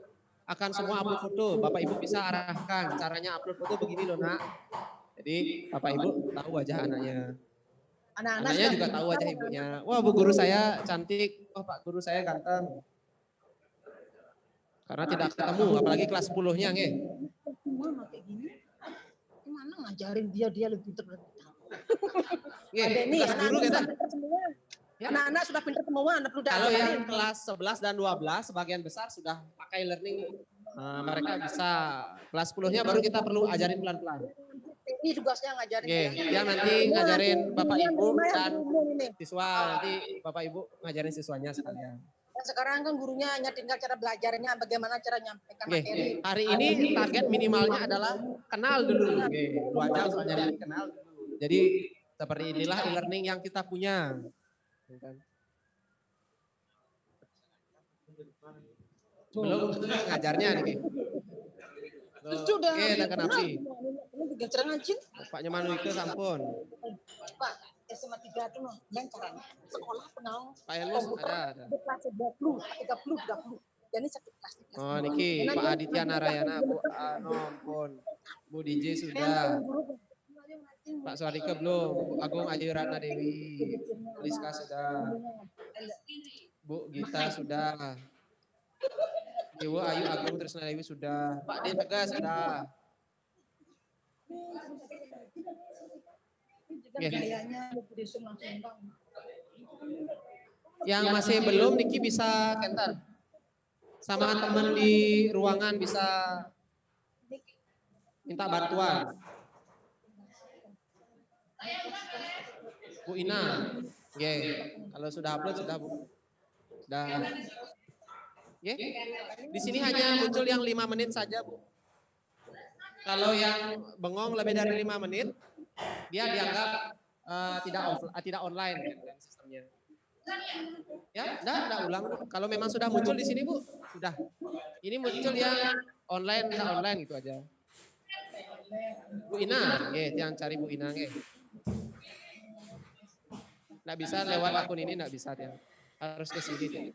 akan semua upload foto. Bapak Ibu bisa arahkan caranya upload foto begini loh, Nak. Jadi Bapak Ibu tahu wajah anaknya. Anaknya juga tahu wajah ibunya. Wah, Bu guru saya cantik. Wah, Pak guru saya ganteng. Karena tidak ketemu, apalagi kelas 10-nya, nggih. Gimana kayak gini? Gimana ngajarin dia lebih pintar dari kita? Nggih, Ada ini tugas guru kita. Ya. Anak-anak sudah pintar semua, anak perlu Kalau diajarin. yang kelas 11 dan 12 sebagian besar sudah pakai learning. Mereka bisa kelas 10-nya baru kita perlu ajarin pelan-pelan. Ini tugasnya ngajarin Oke, dia. yang nanti ngajarin Bapak Ibu dan ini. siswa, nanti Bapak Ibu ngajarin siswanya sekalian. Sekarang kan gurunya hanya tinggal cara belajarnya, bagaimana cara nyampaikan Oke, materi. hari ini target minimalnya adalah kenal dulu. Oke, wajah soalnya kenal dulu. Jadi seperti inilah e-learning yang kita punya. Belum ngajarnya nih. Sudah. Oke, dan kenapi. Ini digajar ngajin. Paknya Manuike sampun. Pak, SMA 3 itu loh, yang caranya sekolah penau. Pak Helmus ada. Kelas 20, 30, 30. Jadi satu kelas. Oh, niki Pak Aditya Narayana, Bu Anompun. Bu DJ sudah. Pak Suardike belum. Bu Agung Ayu Ratna Dewi. Liska sudah. Bu Gita sudah. Ibu Ayu Agung Trisna Dewi sudah. Pak D Tegas sudah. Yang masih belum Niki bisa Kentar. Sama teman di ruangan bisa minta bantuan. Bu Ina. Oke, kalau sudah upload sudah Bu. Sudah. Oke. Di sini hanya muncul yang 5 menit saja, Bu. Kalau yang bengong lebih dari 5 menit, dia dianggap tidak online kan sistemnya. Ya, enggak ulang. Kalau memang sudah muncul di sini, Bu, sudah. Ini muncul yang online, enggak online gitu aja. Bu Ina, yang cari Bu Ina, Enggak bisa lewat akun ini, enggak bisa dia. Harus ke sini dia.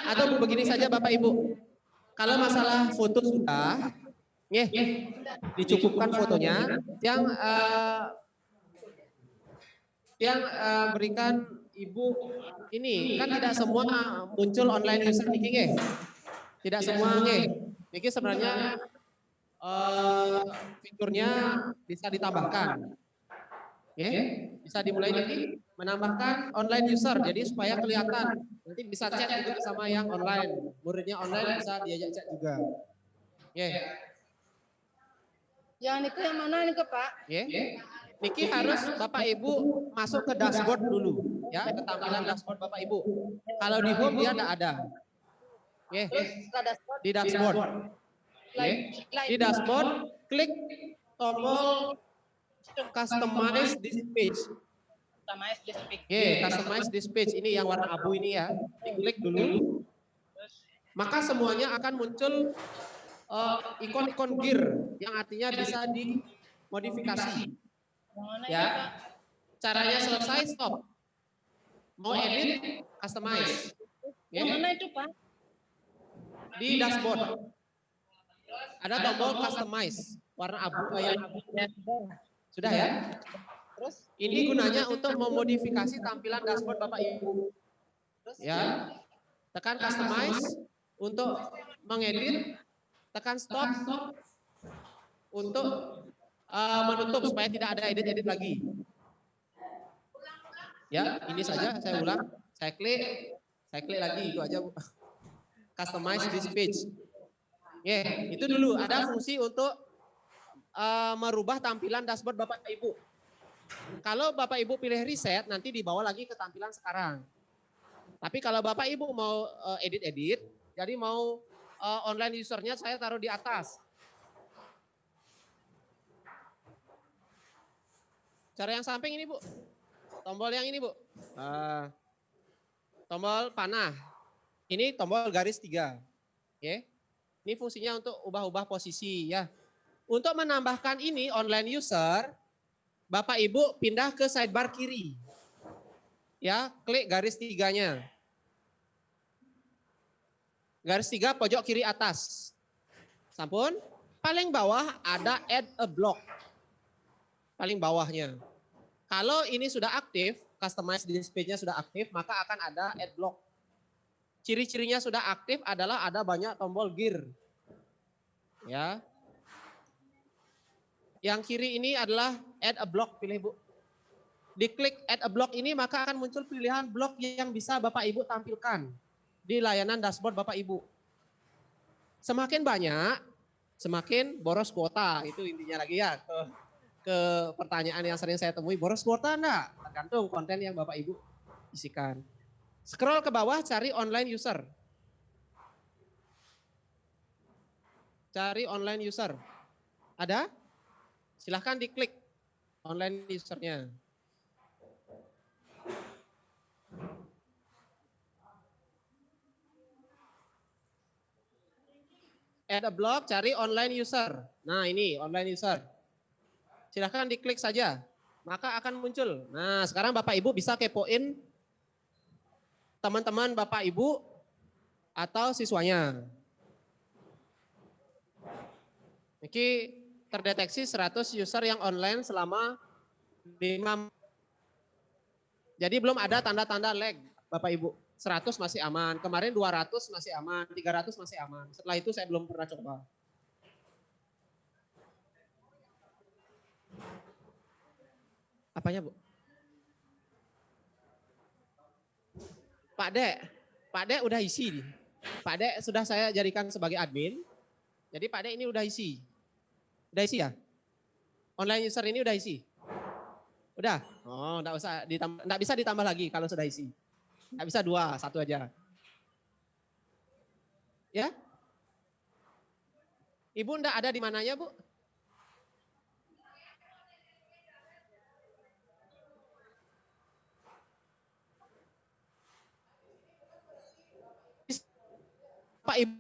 Atau begini saja Bapak Ibu. Kalau masalah foto sudah, dicukupkan fotonya. Yang berikan Ibu ini kan tidak semua muncul online user Niki, tidak semua Niki sebenarnya fiturnya bisa ditambahkan. Bisa dimulai Niki menambahkan online user, jadi supaya kelihatan. Nanti bisa chat juga sama yang online. Muridnya online bisa diajak chat juga. Yang itu yang mana nih Pak? Niki harus Bapak Ibu masuk ke dashboard dulu, ya, ke tampilan dashboard Bapak Ibu. Kalau di home dia tidak ada. Di dashboard. Di dashboard, klik tombol customize this page. Customize this page ini yang warna abu ini ya. Diklik dulu. Maka semuanya akan muncul ikon-ikon gear yang artinya bisa dimodifikasi. Ya. Caranya selesai stop. Mau edit, customize. Mana itu Pak? Di dashboard. Ada tombol customize warna abu yang abu. Sudah ya? Ini gunanya untuk memodifikasi tampilan dashboard Bapak Ibu. Ya. Tekan customize untuk mengedit, tekan stop untuk menutup supaya tidak ada edit-edit lagi. Ya, ini saja saya ulang. Saya klik lagi itu aja Bu. Customize this page. Itu dulu ada fungsi untuk merubah tampilan dashboard Bapak Ibu. Kalau Bapak Ibu pilih reset, nanti dibawa lagi ke tampilan sekarang. Tapi kalau Bapak Ibu mau edit-edit, jadi mau online usernya saya taruh di atas. Cara yang samping ini Bu. Tombol yang ini Bu. Tombol panah. Ini tombol garis 3. Oke. Ini fungsinya untuk ubah-ubah posisi ya. Untuk menambahkan ini online user, Bapak Ibu pindah ke sidebar kiri. Ya, klik garis 3-nya. Garis 3 pojok kiri atas. Sampun. Paling bawah ada add a block. Paling bawahnya. Kalau ini sudah aktif, customize display-nya sudah aktif, maka akan ada add block. Ciri-cirinya sudah aktif adalah ada banyak tombol gear. Ya. Yang kiri ini adalah add a block, pilih Bu. Diklik add a block ini maka akan muncul pilihan blok yang bisa Bapak Ibu tampilkan di layanan dashboard Bapak Ibu. Semakin banyak, semakin boros kuota. Itu intinya lagi ya ke pertanyaan yang sering saya temui. Boros kuota enggak? Tergantung konten yang Bapak Ibu isikan. Scroll ke bawah cari online user. Cari online user. Ada? Silahkan diklik online usernya. Add a block, cari online user. Nah ini online user. Silahkan diklik saja. Maka akan muncul. Nah sekarang Bapak Ibu bisa kepoin teman-teman Bapak Ibu atau siswanya. Ini terdeteksi 100 user yang online selama 5. Jadi belum ada tanda-tanda lag Bapak Ibu. 100 masih aman, kemarin 200 masih aman, 300 masih aman. Setelah itu saya belum pernah coba. Apanya Bu? Pak Dek udah isi. Pak Dek sudah saya jadikan sebagai admin. Jadi Pak Dek ini udah isi. Udah isi ya? Online user ini udah isi? Udah? Oh, enggak bisa ditambah lagi kalau sudah isi. Enggak bisa 2, 1 aja. Ya? Ibu enggak ada di mananya, Bu? Pak Ibu.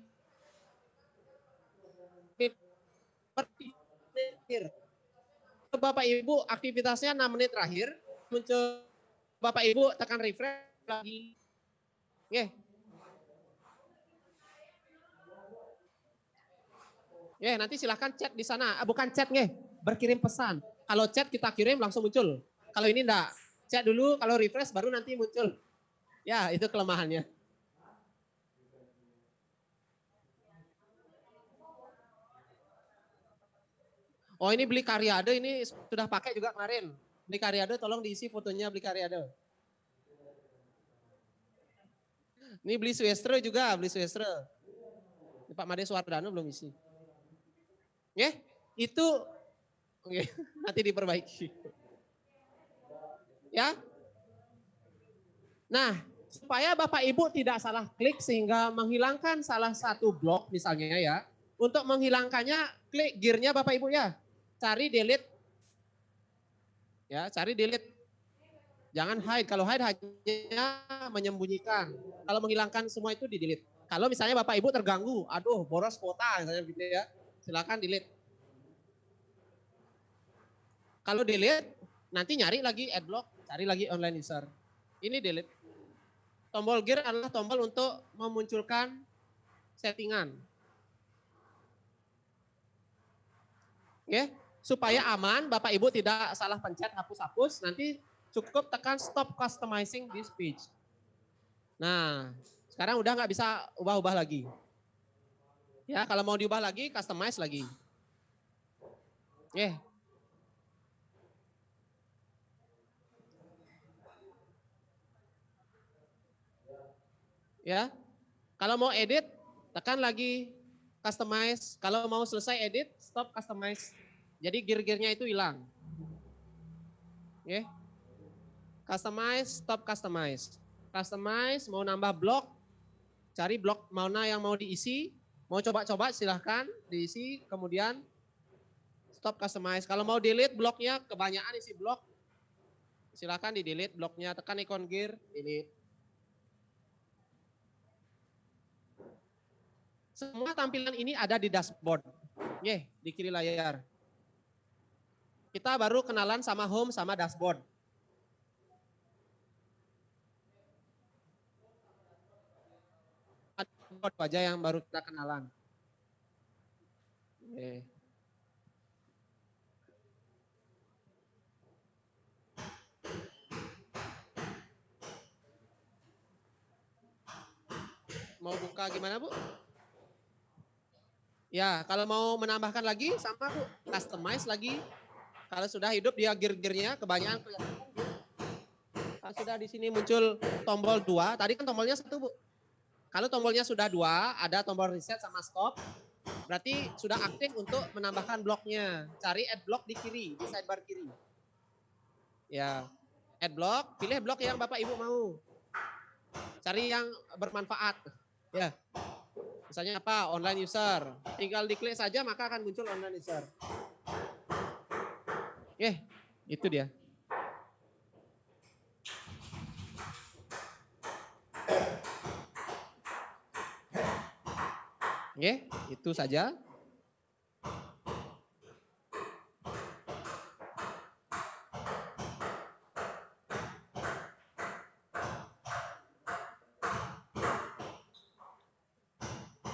Bapak Ibu aktivitasnya 6 menit terakhir, muncul Bapak Ibu tekan refresh lagi. Nggih. Nanti silahkan chat di sana. Bukan chat nggih, berkirim pesan. Kalau chat kita kirim langsung muncul. Kalau ini enggak. Chat dulu, kalau refresh baru nanti muncul. Ya, itu kelemahannya. Oh ini beli Karyade ini sudah pakai juga kemarin. Beli Karyade tolong diisi fotonya beli Karyade. Ini beli Suestre juga, beli Suestre. Ini Pak Made Suwardano belum isi. Itu nanti diperbaiki. Ya. Nah, supaya Bapak Ibu tidak salah klik sehingga menghilangkan salah satu blok misalnya ya. Untuk menghilangkannya klik gearnya Bapak Ibu ya. Cari delete. Ya, cari delete. Jangan hide. Kalau hide hanya menyembunyikan. Kalau menghilangkan semua itu di delete. Kalau misalnya Bapak Ibu terganggu, aduh boros kuota misalnya gitu ya. Silakan delete. Kalau delete, nanti nyari lagi adblock, cari lagi online user. Ini delete. Tombol gear adalah tombol untuk memunculkan settingan. Oke, supaya aman, Bapak Ibu tidak salah pencet hapus-hapus, nanti cukup tekan stop customizing this page. Nah, sekarang udah nggak bisa ubah-ubah lagi. Ya, kalau mau diubah lagi, customize lagi. Ya, kalau mau edit, tekan lagi customize. Kalau mau selesai edit, stop customize. Jadi gear-gearnya itu hilang. Oke. Customize, stop customize. Customize, mau nambah blok, cari blok mana yang mau diisi, mau coba-coba silahkan diisi, kemudian stop customize. Kalau mau delete bloknya, kebanyakan isi blok, silahkan di delete bloknya, tekan ikon gear, delete. Semua tampilan ini ada di dashboard. Di kiri layar. Kita baru kenalan sama home sama dashboard. Dashboard aja yang baru kita kenalan. Mau buka gimana, Bu? Ya, kalau mau menambahkan lagi sama Bu, customize lagi. Kalau sudah hidup dia gear-gearnya kebanyakan kelihatan. Kalau sudah di sini muncul tombol 2, tadi kan tombolnya 1, Bu. Kalau tombolnya sudah 2, ada tombol reset sama stop, berarti sudah aktif untuk menambahkan bloknya. Cari add block di kiri, di sidebar kiri. Ya, add block, pilih blok yang Bapak Ibu mau. Cari yang bermanfaat. Ya. Misalnya apa? Online user. Tinggal diklik saja maka akan muncul online user. Itu dia. Itu saja.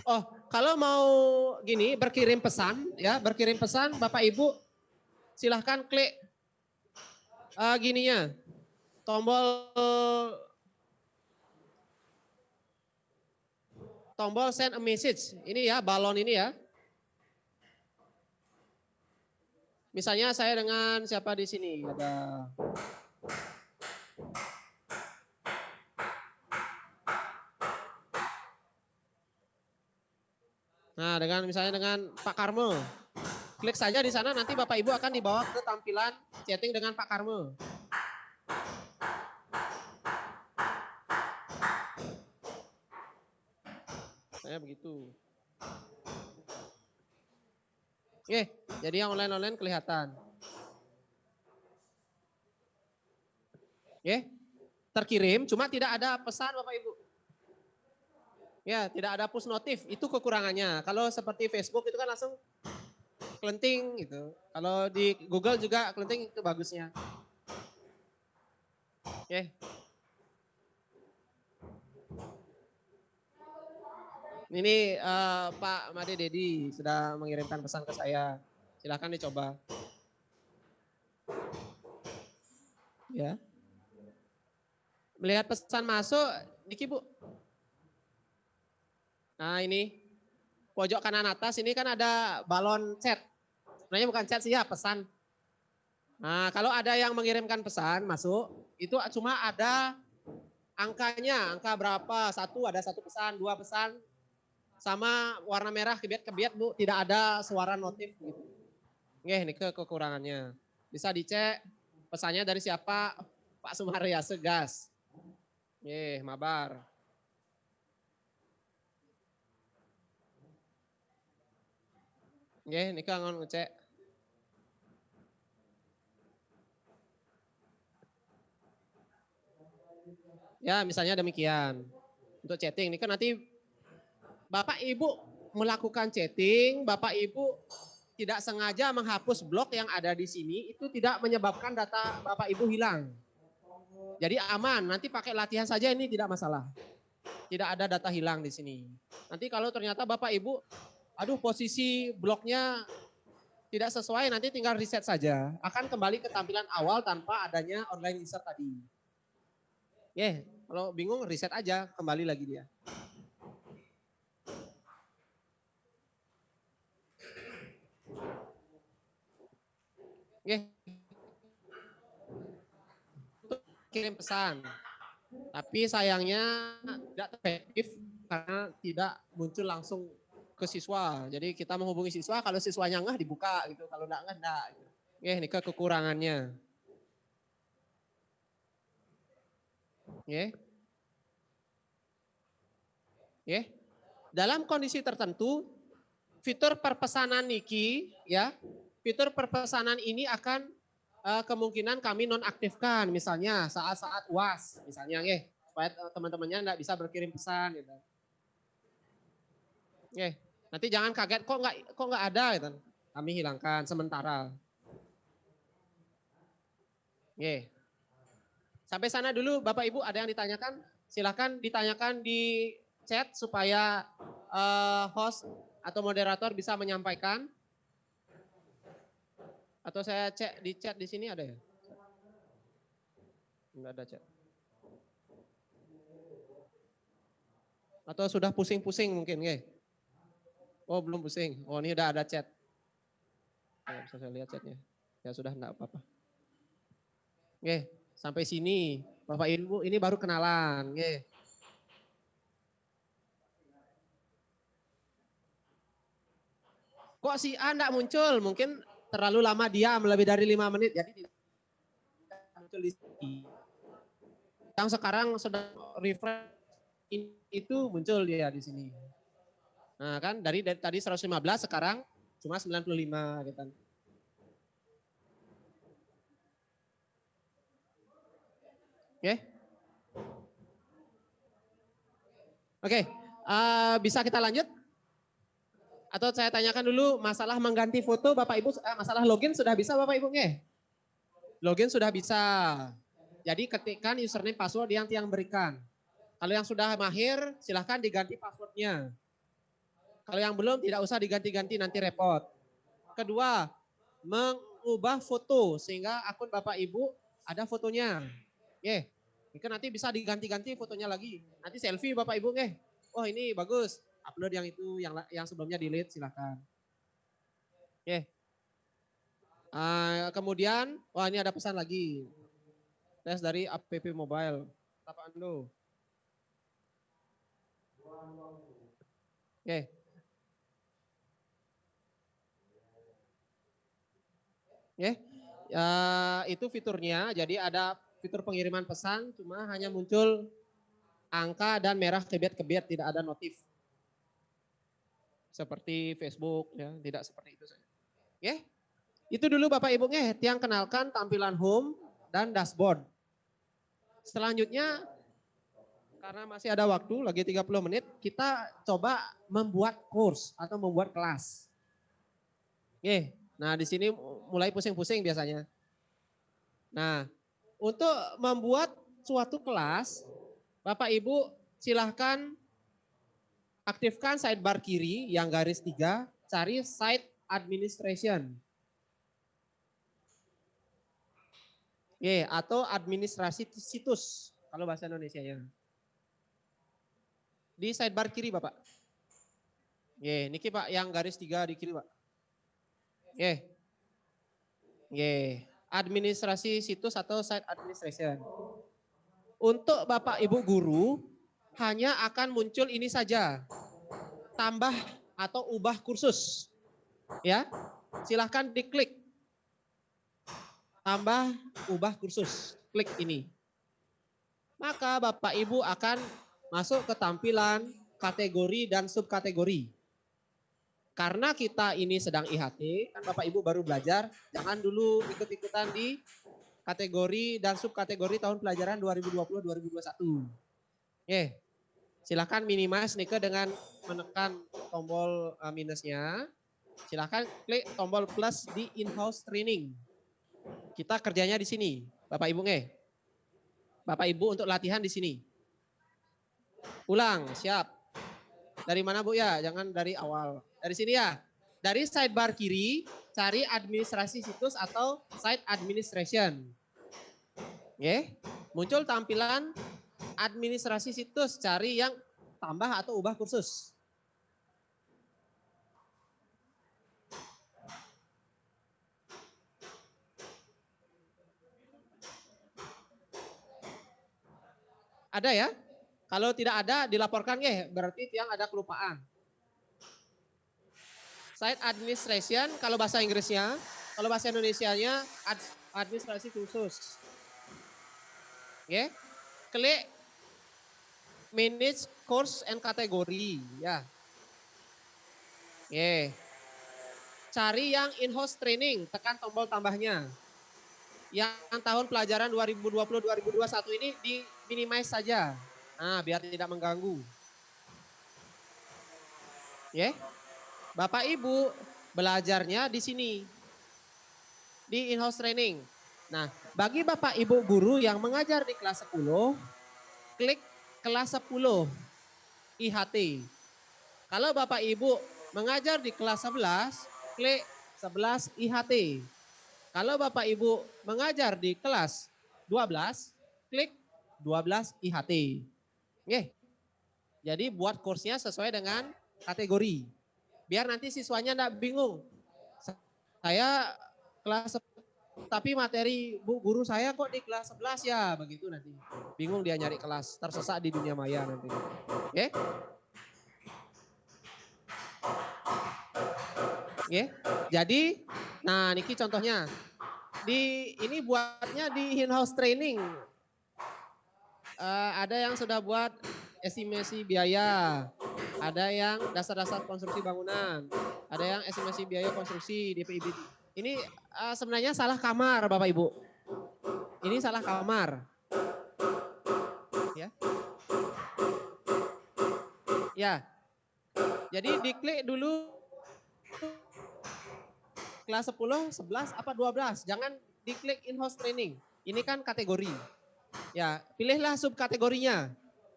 Oh, kalau mau gini berkirim pesan Bapak Ibu silahkan klik gininya, tombol send a message. Ini ya, balon ini ya. Misalnya saya dengan siapa di sini? Ada Nah, misalnya dengan Pak Karmo. Klik saja di sana, nanti Bapak Ibu akan dibawa ke tampilan chatting dengan Pak Karmo. Saya begitu. Jadi yang online kelihatan. Terkirim, cuma tidak ada pesan Bapak Ibu. Tidak ada push notif, itu kekurangannya. Kalau seperti Facebook itu kan langsung kelenting gitu. Kalau di Google juga kelenting itu bagusnya. Ini Pak Made Dedi sudah mengirimkan pesan ke saya. Silahkan dicoba. Ya. Melihat pesan masuk, Diki Bu. Nah ini, pojok kanan atas ini kan ada balon chat. Sebenarnya bukan chat sih ya, pesan. Nah kalau ada yang mengirimkan pesan masuk, itu cuma ada angkanya, angka berapa, ada satu pesan, 2 pesan, sama warna merah kebiat-kebiat Bu, tidak ada suara notif gitu. Ini kekurangannya. Bisa dicek pesannya dari siapa, Pak Sumarya Segas. Mabar. Ini kan ngecek. Ya misalnya demikian. Untuk chatting, ini kan nanti Bapak Ibu melakukan chatting, Bapak Ibu tidak sengaja menghapus blok yang ada di sini, itu tidak menyebabkan data Bapak Ibu hilang. Jadi aman, nanti pakai latihan saja ini tidak masalah. Tidak ada data hilang di sini. Nanti kalau ternyata Bapak Ibu, posisi bloknya tidak sesuai, nanti tinggal reset saja. Akan kembali ke tampilan awal tanpa adanya online user tadi. Kalau bingung reset aja, kembali lagi dia. Untuk kirim pesan. Tapi sayangnya tidak efektif karena tidak muncul langsung ke ke siswa. Jadi kita menghubungi siswa, kalau siswanya ngeh dibuka gitu, kalau enggak enggak. Ini kekurangannya. Dalam kondisi tertentu, fitur perpesanan niki, ya, fitur perpesanan ini akan kemungkinan kami nonaktifkan, misalnya saat-saat UAS, misalnya, supaya teman-temannya enggak bisa berkirim pesan, gitu. Nanti jangan kaget kok nggak ada, gitu. Kami hilangkan sementara. Sampai sana dulu Bapak Ibu, ada yang ditanyakan? Silakan ditanyakan di chat supaya host atau moderator bisa menyampaikan. Atau saya cek di chat di sini ada ya? Enggak ada chat. Atau sudah pusing-pusing mungkin, Oh belum pusing. Oh ini udah ada chat. Bisa saya lihat chatnya. Ya sudah enggak apa-apa. Sampai sini Bapak Ibu ini baru kenalan. Kok si A enggak muncul? Mungkin terlalu lama diam, lebih dari 5 menit. Jadi tidak muncul di sini. Yang sekarang sedang refresh itu muncul dia di sini. Nah kan dari tadi 115 sekarang cuma 95 gitu. Oke, bisa kita lanjut? Atau saya tanyakan dulu masalah mengganti foto Bapak Ibu, masalah login sudah bisa Bapak Ibu? Login sudah bisa. Jadi ketikkan username password yang tiang berikan. Kalau yang sudah mahir silahkan diganti passwordnya. Kalau yang belum tidak usah diganti-ganti, nanti repot. Kedua, mengubah foto sehingga akun Bapak Ibu ada fotonya. Ini nanti bisa diganti-ganti fotonya lagi. Nanti selfie Bapak Ibu, oh ini bagus, upload yang itu, yang sebelumnya delete silahkan. Kemudian, wah ini ada pesan lagi. Tes dari app mobile. Apaan lu? Itu fiturnya. Jadi ada fitur pengiriman pesan, cuma hanya muncul angka dan merah kebiat-kebiat, tidak ada notif. Seperti Facebook, ya, tidak seperti itu saja. Itu dulu Bapak Ibu, yang kenalkan tampilan home dan dashboard. Selanjutnya, karena masih ada waktu, lagi 30 menit, kita coba membuat course atau membuat kelas. Nah di sini mulai pusing-pusing biasanya. Nah, untuk membuat suatu kelas, Bapak Ibu silahkan aktifkan sidebar kiri yang garis 3, cari site administration. Atau administrasi situs, kalau bahasa Indonesia-nya. Di sidebar kiri Bapak. Niki Pak, yang garis 3 di kiri Pak. Administrasi situs atau site administration. Untuk Bapak Ibu guru, hanya akan muncul ini saja. Tambah atau ubah kursus. Silahkan diklik. Tambah, ubah kursus. Klik ini. Maka Bapak Ibu akan masuk ke tampilan kategori dan subkategori. Karena kita ini sedang IHT, kan Bapak Ibu baru belajar, jangan dulu ikut-ikutan di kategori dan subkategori tahun pelajaran 2020-2021. Silahkan minimize Nike dengan menekan tombol minusnya. Silahkan klik tombol plus di in-house training. Kita kerjanya di sini, Bapak Ibu Bapak Ibu untuk latihan di sini. Ulang, siap. Dari mana Bu ya? Jangan dari awal. Dari sini ya. Dari sidebar kiri, cari administrasi situs atau site administration. Muncul tampilan administrasi situs, cari yang tambah atau ubah kursus. Ada ya? Kalau tidak ada dilaporkan berarti yang ada kelupaan. Site administration, kalau bahasa Inggrisnya, kalau bahasa Indonesianya administrasi khusus. Oke. Klik manage course and kategori, ya. Oke. Cari yang in-house training, tekan tombol tambahnya. Yang tahun pelajaran 2020-2021 ini di minimize saja. Nah, biar tidak mengganggu. Ya. Bapak Ibu belajarnya di sini. Di in-house training. Nah, bagi Bapak Ibu guru yang mengajar di kelas 10, klik kelas 10 IHT. Kalau Bapak Ibu mengajar di kelas 11, klik 11 IHT. Kalau Bapak Ibu mengajar di kelas 12, klik 12 IHT. Oke. Jadi buat kursnya sesuai dengan kategori. Biar nanti siswanya enggak bingung. Saya kelas tapi materi Bu guru saya kok di kelas 11 ya, begitu nanti. Bingung dia nyari kelas, tersesat di dunia maya nanti. Oke? Oke. Jadi, nah niki contohnya. Ini buatnya di in-house training. Ada yang sudah buat estimasi biaya, ada yang dasar-dasar konstruksi bangunan, ada yang estimasi biaya konstruksi DPIB. Ini sebenarnya salah kamar Bapak Ibu. Ini salah kamar. Ya. Ya. Jadi diklik dulu kelas 10, 11 apa 12. Jangan diklik in-house training. Ini kan kategori. Ya, pilihlah subkategorinya.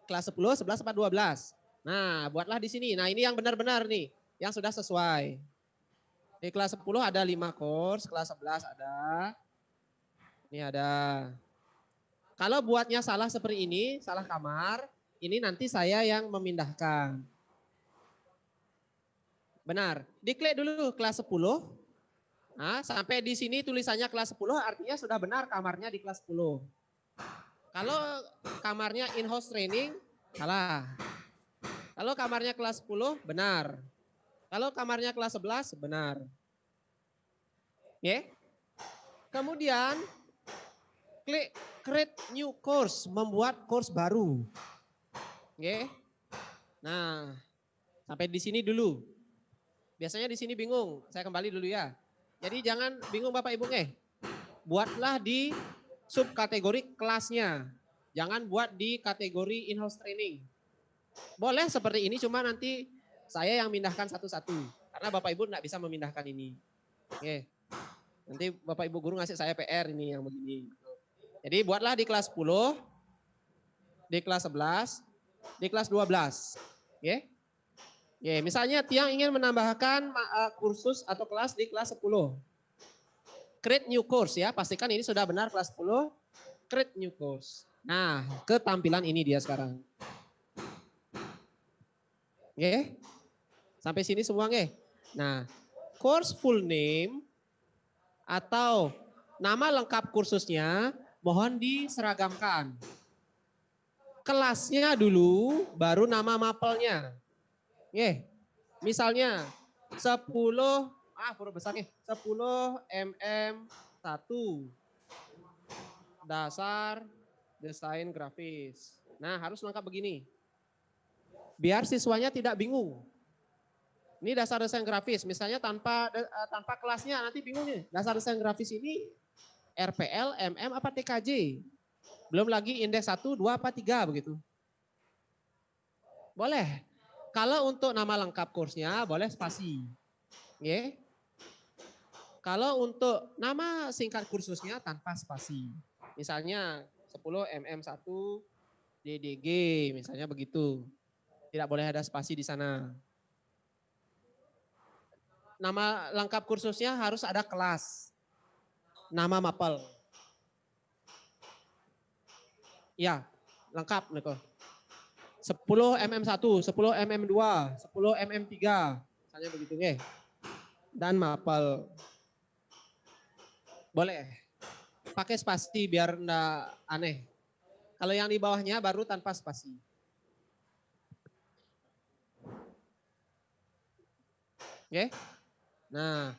Kelas 10, 11 apa 12. Nah, buatlah di sini. Nah, ini yang benar-benar nih, yang sudah sesuai. Di kelas 10 ada 5 course, kelas 11 ada. Ini ada. Kalau buatnya salah seperti ini, salah kamar, ini nanti saya yang memindahkan. Benar. Diklik dulu kelas 10. Nah, sampai di sini tulisannya kelas 10 artinya sudah benar kamarnya di kelas 10. Kalau kamarnya in-house training, salah. Kalau kamarnya kelas 10, benar. Kalau kamarnya kelas 11, benar. Oke. Kemudian, klik create new course, membuat course baru. Oke. Nah, sampai di sini dulu. Biasanya di sini bingung, saya kembali dulu ya. Jadi jangan bingung Bapak Ibu buatlah di subkategori kelasnya. Jangan buat di kategori in-house training. Boleh seperti ini, cuma nanti saya yang mindahkan satu-satu. Karena Bapak Ibu tidak bisa memindahkan ini. Oke. Nanti Bapak Ibu guru ngasih saya PR ini yang begini. Jadi buatlah di kelas 10, di kelas 11, di kelas 12. Oke. Oke, misalnya Tiang ingin menambahkan kursus atau kelas di kelas 10. Create new course ya, pastikan ini sudah benar kelas 10. Create new course. Nah, ketampilan ini dia sekarang. Oke. Sampai sini semua nggih. Nah, course full name atau nama lengkap kursusnya mohon diseragamkan. Kelasnya dulu, baru nama mapelnya. Misalnya 10, huruf besar nih, 10 MM1 dasar desain grafis. Nah, harus lengkap begini. Biar siswanya tidak bingung. Ini dasar desain grafis, misalnya tanpa kelasnya nanti bingung nih. Dasar desain grafis ini RPL, MM apa TKJ? Belum lagi indeks 1, 2 apa 3 begitu. Boleh. Kalau untuk nama lengkap kursnya boleh spasi. Oke. Kalau untuk nama singkat kursusnya tanpa spasi. Misalnya 10 MM1 DDG misalnya begitu. Tidak boleh ada spasi di sana. Nama lengkap kursusnya harus ada kelas. Nama mapel. Ya, lengkap Niko. 10 MM1, 10 MM2, 10 MM3. Misalnya begitu nggih. Dan mapel. Boleh. Pakai spasi biar enggak aneh. Kalau yang di bawahnya baru tanpa spasi. Oke. Nah,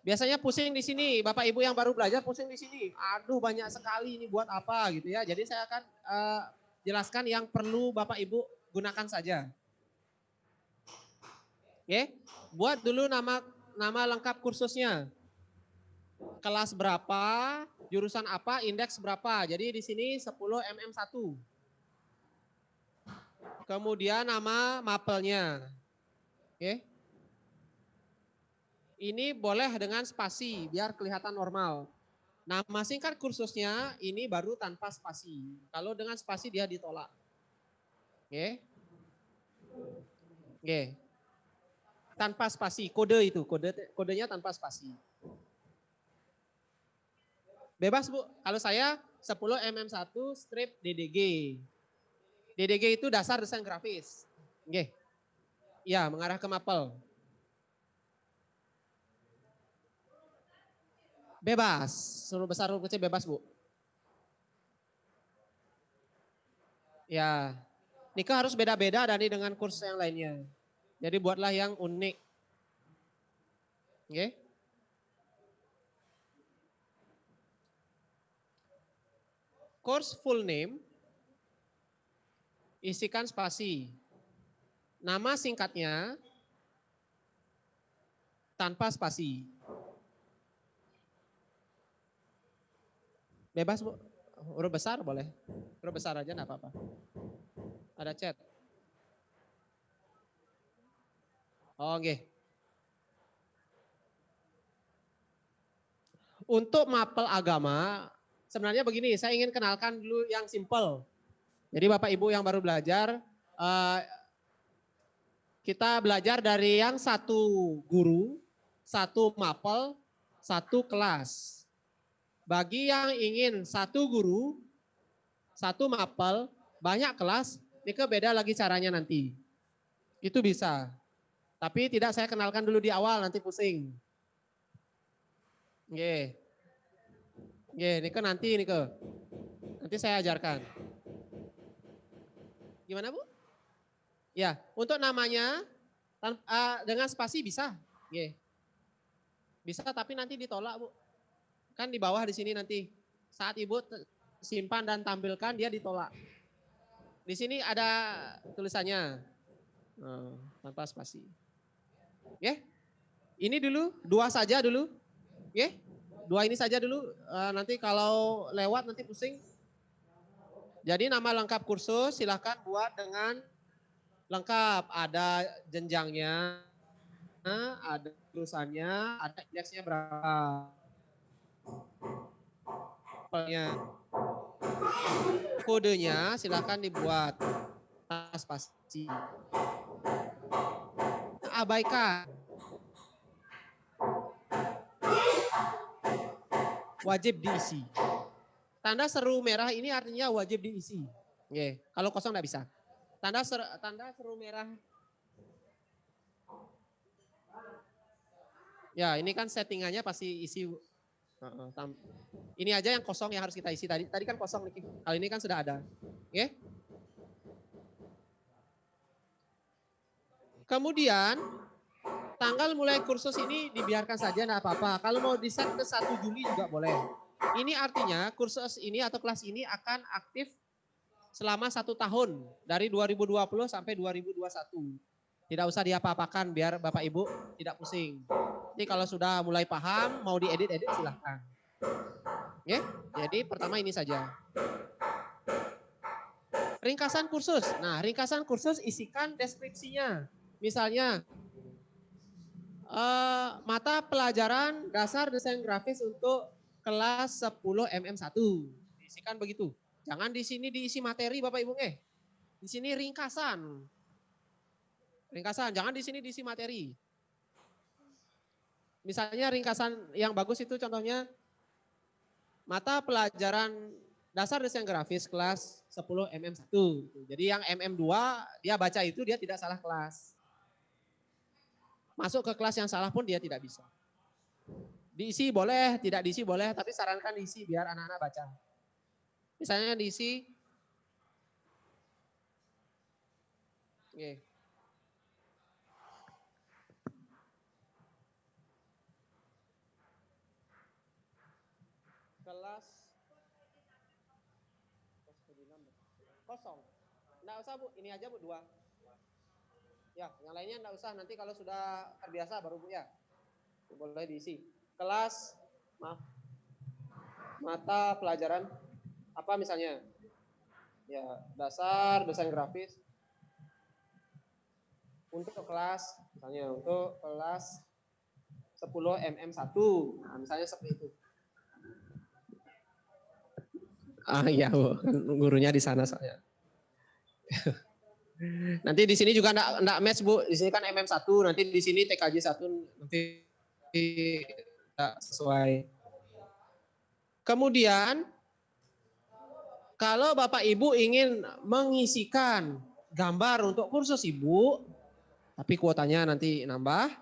biasanya pusing di sini, Bapak Ibu yang baru belajar pusing di sini. Aduh banyak sekali ini buat apa gitu ya. Jadi saya akan jelaskan yang perlu Bapak Ibu gunakan saja. Oke, buat dulu nama lengkap kursusnya. Kelas berapa, jurusan apa, indeks berapa. Jadi di sini 10 mm1. Kemudian nama mapelnya. Oke. Ini boleh dengan spasi biar kelihatan normal. Nama singkat kursusnya ini baru tanpa spasi. Kalau dengan spasi dia ditolak. Oke. Oke. Tanpa spasi, kode itu, kodenya tanpa spasi. Bebas Bu, kalau saya 10 mm1 strip DDG. DDG itu dasar desain grafis. Oke. Ya, mengarah ke mapel. Bebas, huruf besar huruf kecil bebas Bu. Ya, nikah harus beda-beda dari dengan kursus yang lainnya. Jadi buatlah yang unik. Oke. Course full name, isikan spasi. Nama singkatnya tanpa spasi. Bebas Bu, huruf besar boleh. Huruf besar aja enggak apa-apa. Ada chat. Oh, oke. Untuk mapel agama, sebenarnya begini, saya ingin kenalkan dulu yang simple. Jadi Bapak Ibu yang baru belajar, kita belajar dari yang satu guru, satu mapel, satu kelas. Bagi yang ingin satu guru, satu mapel, banyak kelas, ini beda lagi caranya nanti. Itu bisa. Tapi tidak saya kenalkan dulu di awal, nanti pusing. Oke. Oke, Nike nanti Nike. Nanti saya ajarkan. Gimana Bu? Ya, untuk namanya dengan spasi bisa. Oke. Bisa tapi nanti ditolak Bu. Kan di bawah di sini nanti saat Ibu simpan dan tampilkan dia ditolak. Di sini ada tulisannya tanpa spasi. Oke. Ini dulu, dua saja dulu. Oke. Dua ini saja dulu. Nanti kalau lewat nanti pusing. Jadi nama lengkap kursus silahkan buat dengan lengkap. Ada jenjangnya, ada jurusannya, ada indeksnya berapa. Kodenya silahkan dibuat spasi. Abaikan. Wajib diisi. Tanda seru merah ini artinya wajib diisi. Oke, kalau kosong nggak bisa. Tanda seru merah. Ya, ini kan settingannya pasti isi. Ini aja yang kosong yang harus kita isi tadi. Tadi kan kosong nih. Kali ini kan sudah ada. Oke. Kemudian tanggal mulai kursus ini dibiarkan saja enggak apa-apa. Kalau mau di-set ke 1 Juli juga boleh. Ini artinya kursus ini atau kelas ini akan aktif selama 1 tahun. Dari 2020 sampai 2021. Tidak usah diapa-apakan biar Bapak Ibu tidak pusing. Jadi kalau sudah mulai paham, mau diedit-edit silahkan. Oke, jadi pertama ini saja. Ringkasan kursus. Nah, ringkasan kursus isikan deskripsinya. Misalnya, mata pelajaran dasar desain grafis untuk kelas 10 MM1. Diisikan begitu. Jangan di sini diisi materi Bapak Ibu. Di sini ringkasan. Ringkasan, jangan di sini diisi materi. Misalnya ringkasan yang bagus itu contohnya mata pelajaran dasar desain grafis kelas 10 MM1. Jadi yang MM2 dia baca itu dia tidak salah kelas. Masuk ke kelas yang salah pun dia tidak bisa. Diisi boleh, tidak diisi boleh, tapi sarankan diisi biar anak-anak baca. Misalnya diisi. Oke. kelas kosong. Nggak usah Bu, ini aja Bu 2. Ya, yang lainnya nggak usah, nanti kalau sudah terbiasa baru Bu ya. Boleh diisi. Kelas, maaf, mata pelajaran apa misalnya? Ya, dasar desain grafis. Untuk kelas, misalnya untuk kelas 10 MM1. Nah, misalnya seperti itu. Ah iya Bu, gurunya di sana soalnya. Nanti di sini juga enggak match Bu. Di sini kan MM1, nanti di sini TKJ 1 nanti enggak sesuai. Kemudian kalau Bapak Ibu ingin mengisikan gambar untuk kursus Ibu, tapi kuotanya nanti nambah,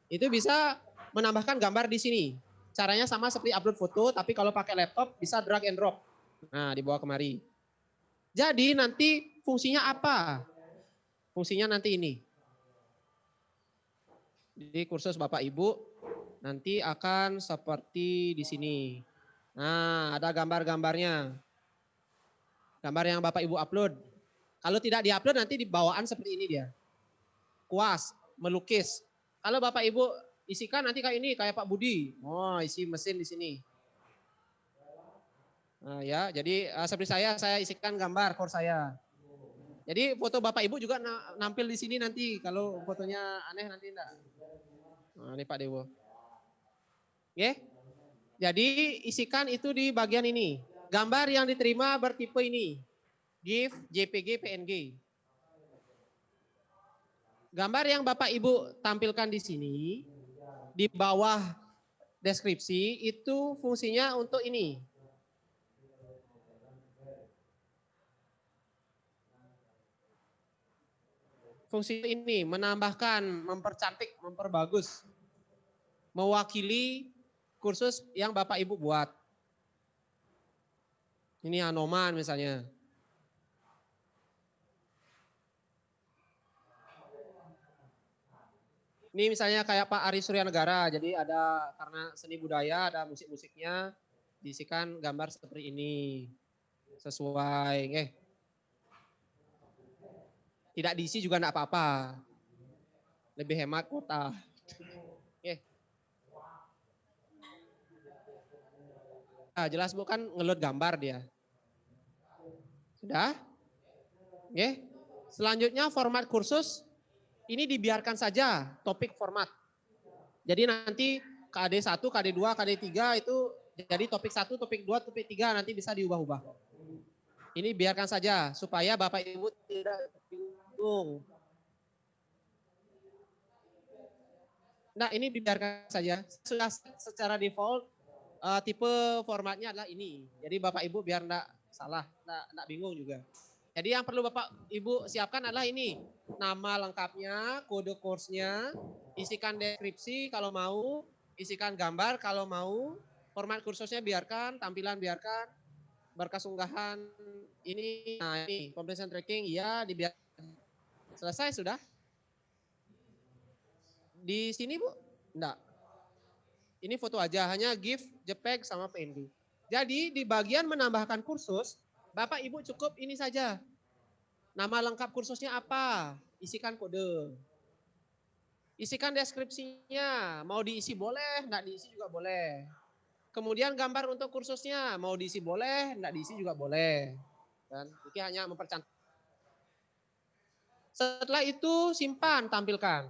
itu bisa menambahkan gambar di sini. Caranya sama seperti upload foto, tapi kalau pakai laptop bisa drag and drop. Nah, dibawa kemari. Jadi nanti fungsinya apa? Fungsinya nanti ini. Jadi kursus Bapak Ibu nanti akan seperti di sini. Nah, ada gambar-gambarnya. Gambar yang Bapak Ibu upload. Kalau tidak diupload nanti di bawaan seperti ini dia. Kuas, melukis. Kalau Bapak Ibu isikan nanti kayak ini, kayak Pak Budi. Oh, isi mesin di sini. Nah, ya, jadi seperti saya isikan gambar core saya. Jadi foto Bapak Ibu juga nampil di sini nanti. Kalau fotonya aneh nanti enggak. Nah, ini Pak Dewo. Oke. Jadi isikan itu di bagian ini. Gambar yang diterima bertipe ini. GIF, JPG, PNG. Gambar yang Bapak Ibu tampilkan di sini, di bawah deskripsi itu fungsinya untuk ini. Fungsi ini menambahkan, mempercantik, memperbagus, mewakili kursus yang Bapak Ibu buat. Ini Anoman misalnya. Ini misalnya kayak Pak Ari Surya Negara, jadi ada karena seni budaya, ada musik-musiknya, diisikan gambar seperti ini. Sesuai, tidak diisi juga enggak apa-apa. Lebih hemat kuota. Nah, jelas Bu kan ngeload gambar dia. Sudah? Selanjutnya format kursus ini dibiarkan saja topik format. Jadi nanti KD1, KD2, KD3 itu jadi topik 1, topik 2, topik 3 nanti bisa diubah-ubah. Ini biarkan saja supaya Bapak Ibu tidak bingung. Nah, ini dibiarkan saja. Sudah secara default tipe formatnya adalah ini. Jadi Bapak Ibu biar enggak salah, enggak bingung juga. Jadi yang perlu Bapak Ibu siapkan adalah ini. Nama lengkapnya, kode course-nya, isikan deskripsi kalau mau, isikan gambar kalau mau, format kursusnya biarkan, tampilan biarkan, berkas unggahan ini, nah ini completion tracking, ya dibiarkan. Selesai sudah? Di sini Bu? Enggak. Ini foto aja, hanya GIF, JPEG, sama PNG. Jadi di bagian menambahkan kursus, Bapak Ibu cukup ini saja. Nama lengkap kursusnya apa? Isikan kode. Isikan deskripsinya, mau diisi boleh, enggak diisi juga boleh. Kemudian gambar untuk kursusnya, mau diisi boleh, enggak diisi juga boleh. Dan ini hanya mempercantik. Setelah itu simpan, tampilkan.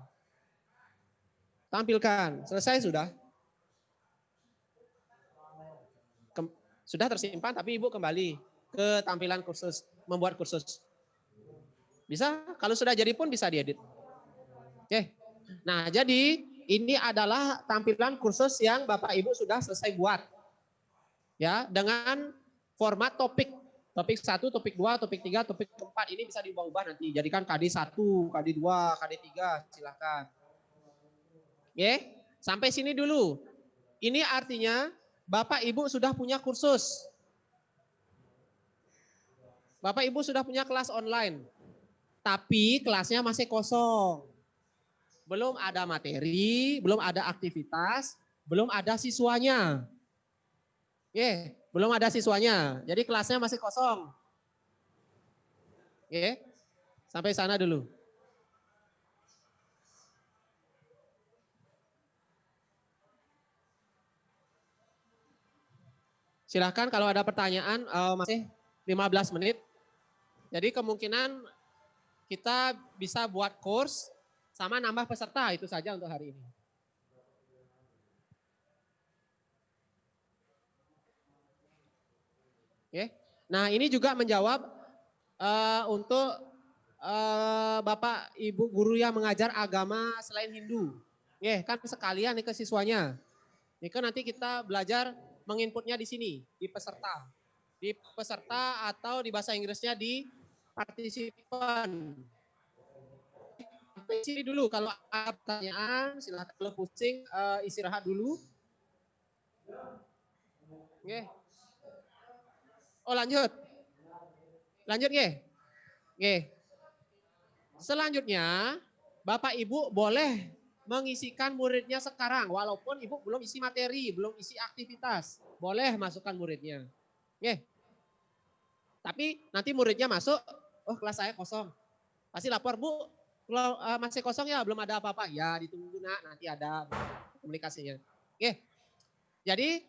Tampilkan, selesai sudah? Sudah tersimpan, tapi Ibu kembali ke tampilan kursus, membuat kursus. Bisa, kalau sudah jadi pun bisa diedit. Oke, nah jadi ini adalah tampilan kursus yang Bapak Ibu sudah selesai buat. Ya, dengan format topik. Topik 1, topik 2, topik 3, topik 4 ini bisa diubah-ubah nanti. Jadikan KD1, KD2, KD3, silakan. Oke, sampai sini dulu. Ini artinya Bapak Ibu sudah punya kursus. Bapak Ibu sudah punya kelas online. Tapi kelasnya masih kosong. Belum ada materi, belum ada aktivitas, belum ada siswanya. Belum ada siswanya. Jadi kelasnya masih kosong. Oke. Sampai sana dulu. Silahkan kalau ada pertanyaan, masih 15 menit. Jadi kemungkinan kita bisa buat course sama nambah peserta, itu saja untuk hari ini. Oke. Nah ini juga menjawab untuk Bapak Ibu guru yang mengajar agama selain Hindu. Kan sekalian nih ke siswanya. Ini kan nanti kita belajar menginputnya di sini, di peserta. Di peserta atau di bahasa Inggrisnya di partisipan. Sampai sini dulu, kalau ada pertanyaan silahkan, kalau pusing istirahat dulu. Oke. Oh lanjut. Lanjut Oke. Selanjutnya Bapak Ibu boleh mengisikan muridnya sekarang, walaupun Ibu belum isi materi, belum isi aktivitas. Boleh masukkan muridnya. Tapi nanti muridnya masuk, oh kelas saya kosong. Pasti lapor, Bu, kalau masih kosong ya belum ada apa-apa. Ya ditunggu nak, nanti ada komunikasinya. Jadi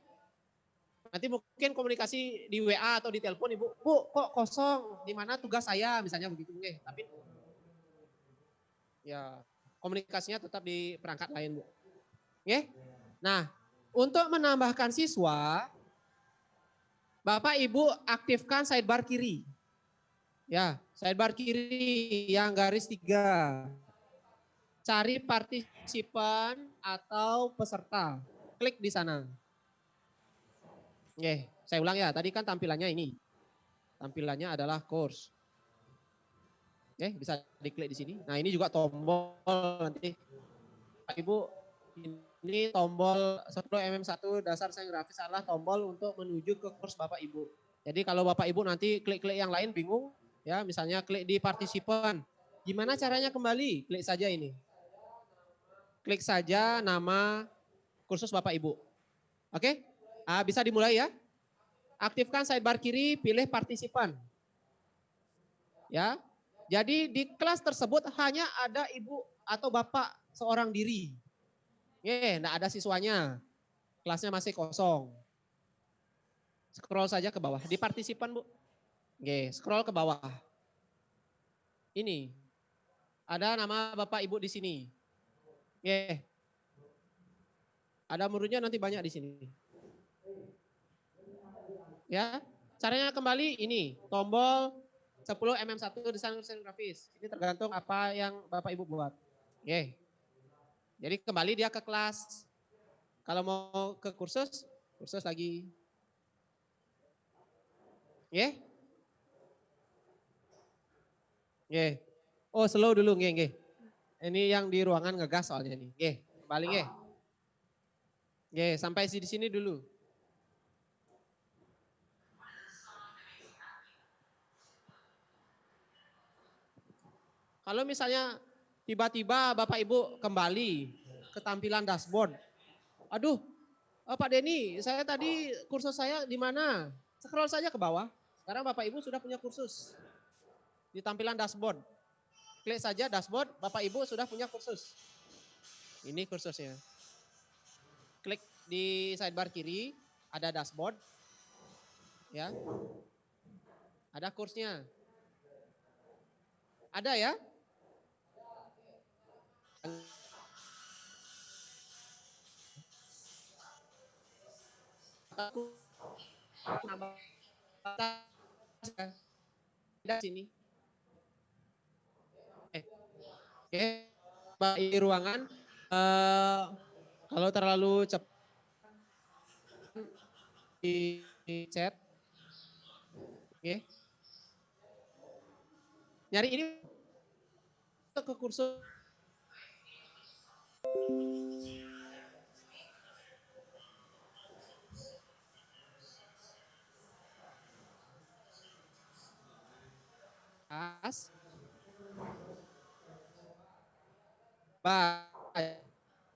nanti mungkin komunikasi di WA atau di telepon Ibu, Bu kok kosong, di mana tugas saya, misalnya begitu. Tapi ya komunikasinya tetap di perangkat lain, Bu. Nah, untuk menambahkan siswa, Bapak Ibu aktifkan sidebar kiri. Ya, sidebar kiri yang garis 3. Cari partisipan atau peserta. Klik di sana. Saya ulang ya, tadi kan tampilannya ini. Tampilannya adalah course. Bisa diklik di sini. Nah, ini juga tombol nanti. Pak Ibu, ini tombol 10mm1 dasar desain grafis adalah tombol untuk menuju ke course Bapak Ibu. Jadi kalau Bapak Ibu nanti klik-klik yang lain bingung, ya misalnya klik di partisipan. Gimana caranya kembali? Klik saja ini. Klik saja nama kursus Bapak Ibu. Oke? Bisa dimulai ya. Aktifkan sidebar kiri, pilih partisipan. Ya. Jadi di kelas tersebut hanya ada Ibu atau Bapak seorang diri. Enggak ada siswanya. Kelasnya masih kosong. Scroll saja ke bawah. Di partisipan, Bu. Scroll ke bawah. Ini. Ada nama Bapak Ibu di sini. Ada muridnya nanti banyak di sini. Ya. Caranya kembali ini, tombol 10mm1 desain grafis. Ini tergantung apa yang Bapak Ibu buat. Jadi kembali dia ke kelas. Kalau mau ke kursus lagi. Oh, slow dulu Ini yang di ruangan ngegas soalnya ini. Kembali sampai di sini dulu. Kalau misalnya tiba-tiba Bapak Ibu kembali ke tampilan dashboard. Aduh, Pak Denny, saya tadi kursus saya di mana? Scroll saja ke bawah. Sekarang Bapak Ibu sudah punya kursus. Di tampilan dashboard. Klik saja dashboard, Bapak Ibu sudah punya kursus. Ini kursusnya. Klik di sidebar kiri, ada dashboard. Ya. Ada kursnya. Ada ya? Di sini. Di ruangan. Kalau terlalu cepat di chat. Nyari ini ke kursus.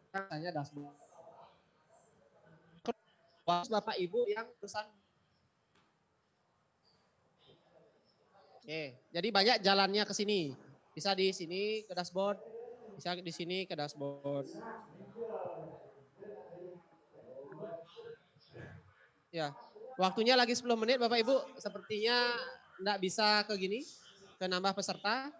Tanya dashboard. Bapak Ibu yang pesan Oke, jadi banyak jalannya ke sini. Bisa di sini ke dashboard, bisa di sini ke dashboard. Ya, waktunya lagi 10 menit Bapak Ibu. Sepertinya enggak bisa ke gini, ke nambah peserta.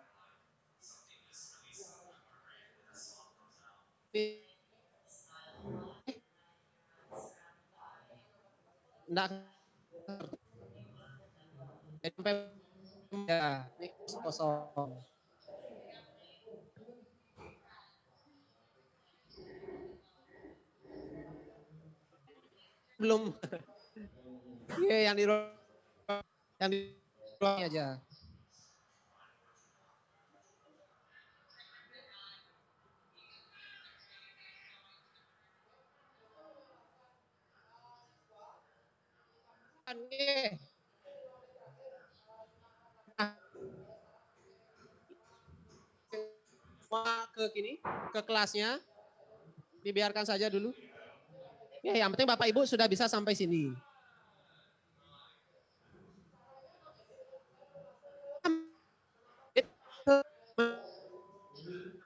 Enggak sampai ya, ini kosong. Belum. Iya, yang di ruang aja. Oke. Semua ke gini, ke kelasnya. Dibiarkan saja dulu. Ya, yang penting Bapak Ibu sudah bisa sampai sini.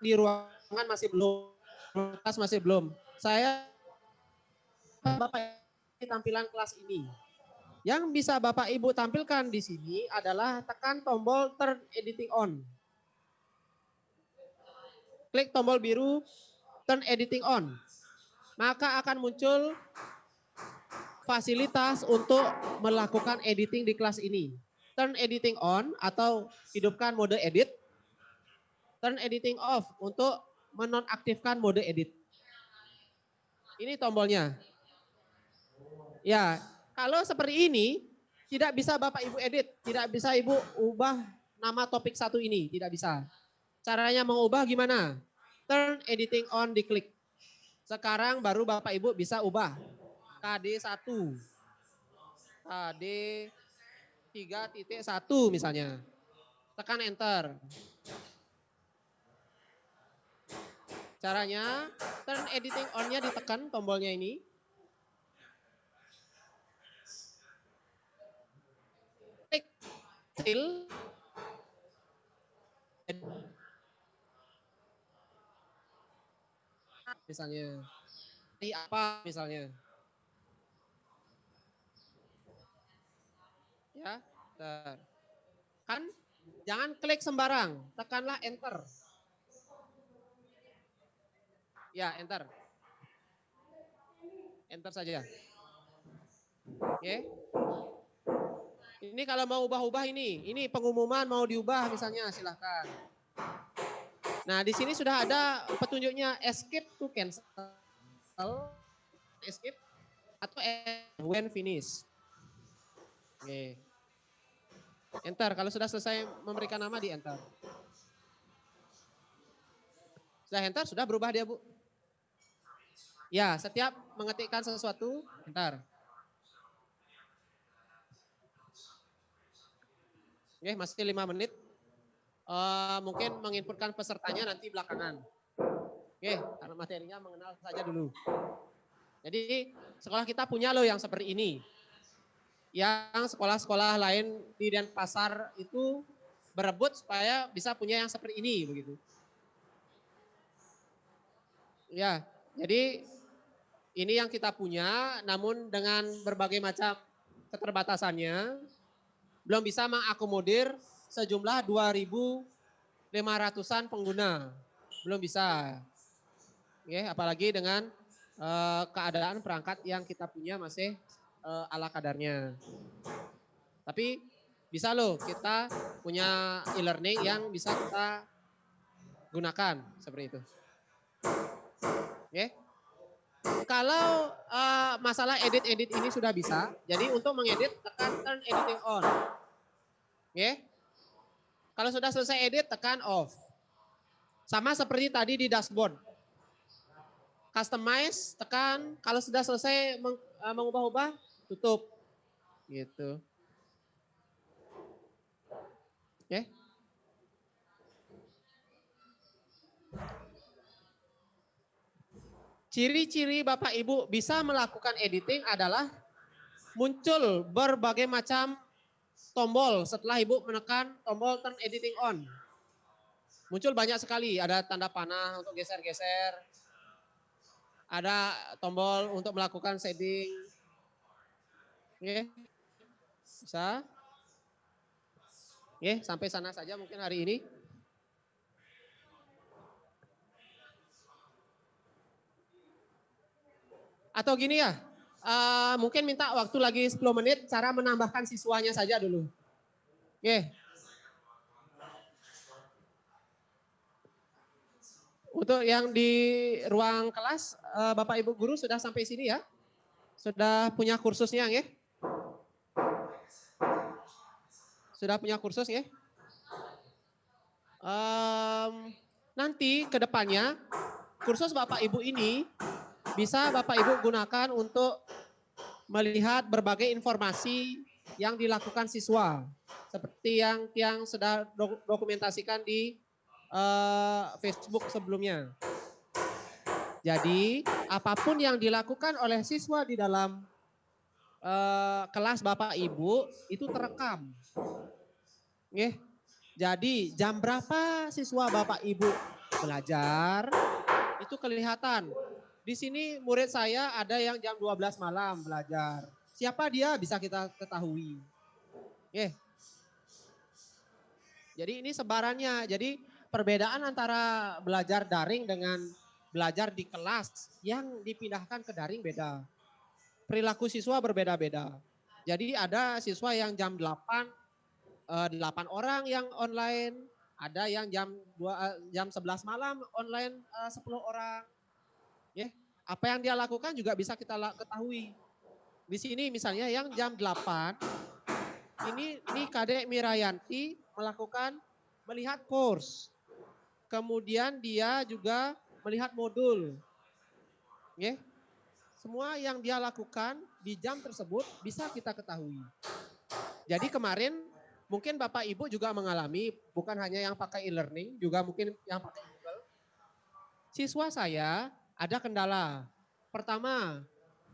Di ruangan masih belum, kelas masih belum. Saya Bapak tampilan kelas ini. Yang bisa Bapak Ibu tampilkan di sini adalah tekan tombol turn editing on. Klik tombol biru turn editing on. Maka akan muncul fasilitas untuk melakukan editing di kelas ini. Turn editing on atau hidupkan mode edit. Turn editing off untuk menonaktifkan mode edit. Ini tombolnya. Ya, kalau seperti ini tidak bisa Bapak Ibu edit, tidak bisa Ibu ubah nama topik satu ini, tidak bisa. Caranya mengubah gimana? Turn editing on diklik. Sekarang baru Bapak Ibu bisa ubah. KD1. KD 3.1 misalnya. Tekan enter. Caranya turn editing on-nya ditekan tombolnya ini. Klik still. Misalnya. Di apa misalnya. Ya. Kan jangan klik sembarang, tekanlah enter. Ya, enter. Enter saja. Oke. Ini kalau mau ubah-ubah ini pengumuman mau diubah misalnya silahkan. Nah, di sini sudah ada petunjuknya escape to cancel, escape atau when finish. Oke. Enter, kalau sudah selesai memberikan nama di enter. Sudah enter, sudah berubah dia Bu. Ya, setiap mengetikkan sesuatu, enter. Oke, masih 5 menit. Mungkin menginputkan pesertanya nanti belakangan. Oke, karena materinya mengenal saja dulu. Jadi sekolah kita punya loh yang seperti ini. Yang sekolah-sekolah lain di Denpasar itu berebut supaya bisa punya yang seperti ini begitu. Ya, jadi ini yang kita punya, namun dengan berbagai macam keterbatasannya, belum bisa mengakomodir sejumlah 2.500-an pengguna. Belum bisa. Ya, apalagi dengan keadaan perangkat yang kita punya masih ala kadarnya. Tapi bisa loh kita punya e-learning yang bisa kita gunakan seperti itu. Oke. Kalau masalah edit-edit ini sudah bisa, jadi untuk mengedit tekan turn editing on. Oke. Kalau sudah selesai edit tekan off. Sama seperti tadi di dashboard. Customize tekan, kalau sudah selesai mengubah-ubah tutup. Gitu. Oke. Ciri-ciri Bapak Ibu bisa melakukan editing adalah muncul berbagai macam tombol setelah Ibu menekan tombol turn editing on. Muncul banyak sekali, ada tanda panah untuk geser-geser. Ada tombol untuk melakukan shading. Oke. Bisa. Oke, sampai sana saja mungkin hari ini. Atau gini ya, mungkin minta waktu lagi 10 menit cara menambahkan siswanya saja dulu. Oke. Untuk yang di ruang kelas, Bapak Ibu guru sudah sampai sini ya? Sudah punya kursusnya ya? Sudah punya kursus ya? Nanti ke depannya kursus Bapak Ibu ini bisa Bapak Ibu gunakan untuk melihat berbagai informasi yang dilakukan siswa. Seperti yang sudah dokumentasikan di Facebook sebelumnya. Jadi apapun yang dilakukan oleh siswa di dalam kelas Bapak Ibu itu terekam. Nggih. Jadi jam berapa siswa Bapak Ibu belajar itu kelihatan. Di sini murid saya ada yang jam 12 malam belajar. Siapa dia bisa kita ketahui. Nggih. Jadi ini sebarannya. Jadi perbedaan antara belajar daring dengan belajar di kelas yang dipindahkan ke daring beda. Perilaku siswa berbeda-beda. Jadi ada siswa yang jam 8 orang yang online, ada yang jam 11 malam online 10 orang. Ya, apa yang dia lakukan juga bisa kita ketahui. Di sini misalnya yang jam 8 ini Kadek Mirayanti melihat course. Kemudian dia juga melihat modul. Ya. Semua yang dia lakukan di jam tersebut bisa kita ketahui. Jadi kemarin mungkin Bapak Ibu juga mengalami, bukan hanya yang pakai e-learning, juga mungkin yang pakai Google. Siswa saya ada kendala. Pertama,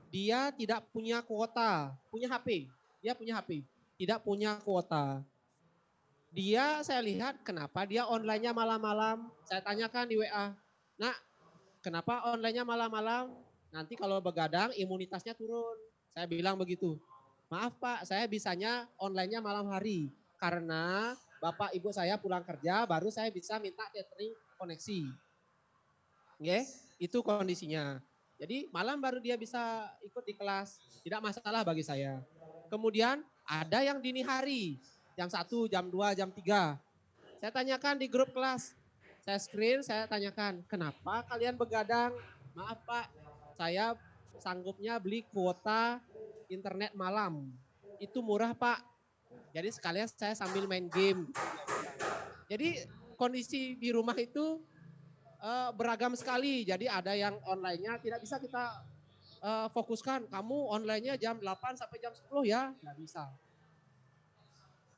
dia tidak punya kuota, punya HP. Dia punya HP, tidak punya kuota. Saya lihat kenapa dia online-nya malam-malam. Saya tanyakan di WA, "Nak, kenapa online-nya malam-malam? Nanti kalau begadang imunitasnya turun." Saya bilang begitu. "Maaf Pak, saya bisanya online-nya malam hari. Karena Bapak Ibu saya pulang kerja baru saya bisa minta tethering koneksi." Oke, itu kondisinya. Jadi malam baru dia bisa ikut di kelas. Tidak masalah bagi saya. Kemudian ada yang dini hari. Jam 1, jam 2, jam 3. Saya tanyakan di grup kelas. Saya screen, saya tanyakan, "Kenapa kalian begadang?" "Maaf Pak, saya sanggupnya beli kuota internet malam. Itu murah Pak. Jadi sekalian saya sambil main game." Jadi kondisi di rumah itu beragam sekali. Jadi ada yang online-nya tidak bisa kita fokuskan. "Kamu online-nya jam 8 sampai jam 10 ya." Nggak bisa.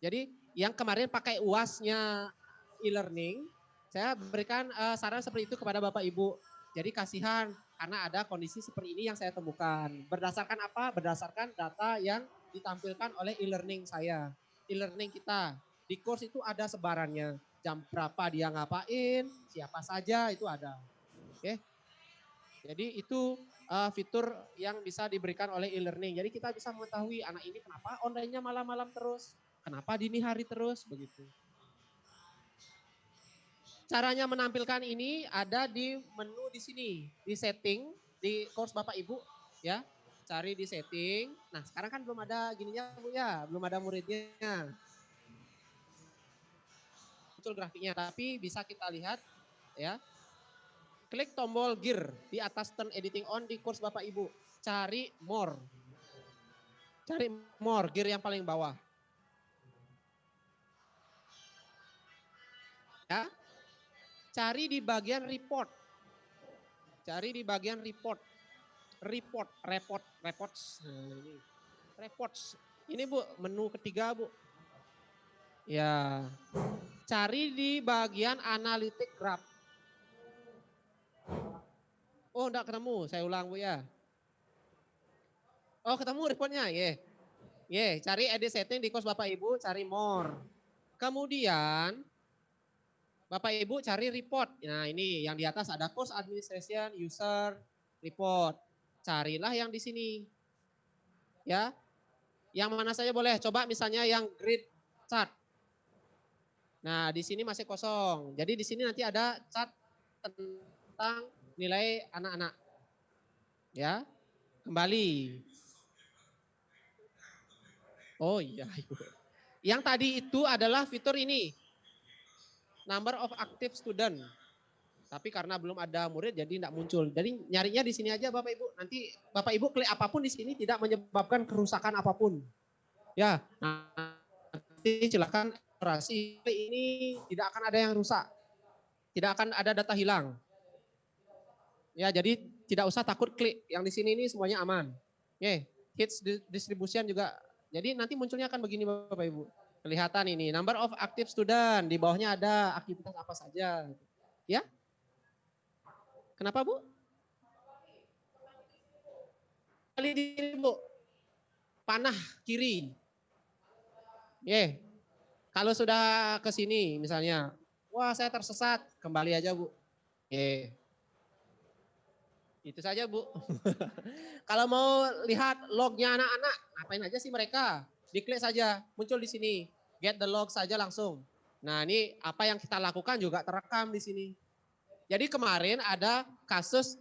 Jadi yang kemarin pakai UAS-nya e-learning, saya berikan saran seperti itu kepada Bapak Ibu. Jadi kasihan karena ada kondisi seperti ini yang saya temukan. Berdasarkan apa? Berdasarkan data yang ditampilkan oleh e-learning saya. E-learning kita. Di course itu ada sebarannya. Jam berapa dia ngapain, siapa saja itu ada. Oke. Jadi itu fitur yang bisa diberikan oleh e-learning. Jadi kita bisa mengetahui anak ini kenapa online-nya malam-malam terus. Kenapa dini hari terus begitu. Caranya menampilkan ini ada di menu di sini, di setting, di course Bapak Ibu ya. Cari di setting. Nah, sekarang kan belum ada gininya Bu ya, belum ada muridnya. Muncul grafiknya, tapi bisa kita lihat ya. Klik tombol gear di atas turn editing on di course Bapak Ibu. Cari more. Cari more, gear yang paling bawah. Ya. Cari di bagian report. Cari di bagian report. Reports. Nah, ini. Reports. Ini Bu, menu ketiga Bu. Ya. Cari di bagian analytic graph. Oh, enggak ketemu. Saya ulang Bu ya. Oh, ketemu reportnya, ya. Cari edit setting di course Bapak Ibu, cari more. Kemudian Bapak Ibu cari report. Nah ini yang di atas ada course administration, user, report. Carilah yang di sini. Ya, yang mana saja boleh. Coba misalnya yang grid chart. Nah di sini masih kosong. Jadi di sini nanti ada chart tentang nilai anak-anak. Ya, kembali. Oh iya, Ibu. Yang tadi itu adalah fitur ini. Number of active student. Tapi karena belum ada murid jadi tidak muncul. Jadi nyarinya di sini aja Bapak Ibu. Nanti Bapak Ibu klik apapun di sini tidak menyebabkan kerusakan apapun. Ya, nanti silakan eksplorasi. Ini tidak akan ada yang rusak. Tidak akan ada data hilang. Ya, jadi tidak usah takut klik. Yang di sini ini semuanya aman. Hits distribution juga. Jadi nanti munculnya akan begini Bapak Ibu. Kelihatan ini, number of active student. Di bawahnya ada aktivitas apa saja. Ya. Kenapa Bu? Kali ini Bu. Panah kiri. Kalau sudah ke sini misalnya. Wah saya tersesat. Kembali aja Bu. Itu saja Bu. Kalau mau lihat lognya anak-anak, ngapain aja sih mereka? Diklik saja, muncul di sini. Get the log saja langsung. Nah ini apa yang kita lakukan juga terekam di sini. Jadi kemarin ada kasus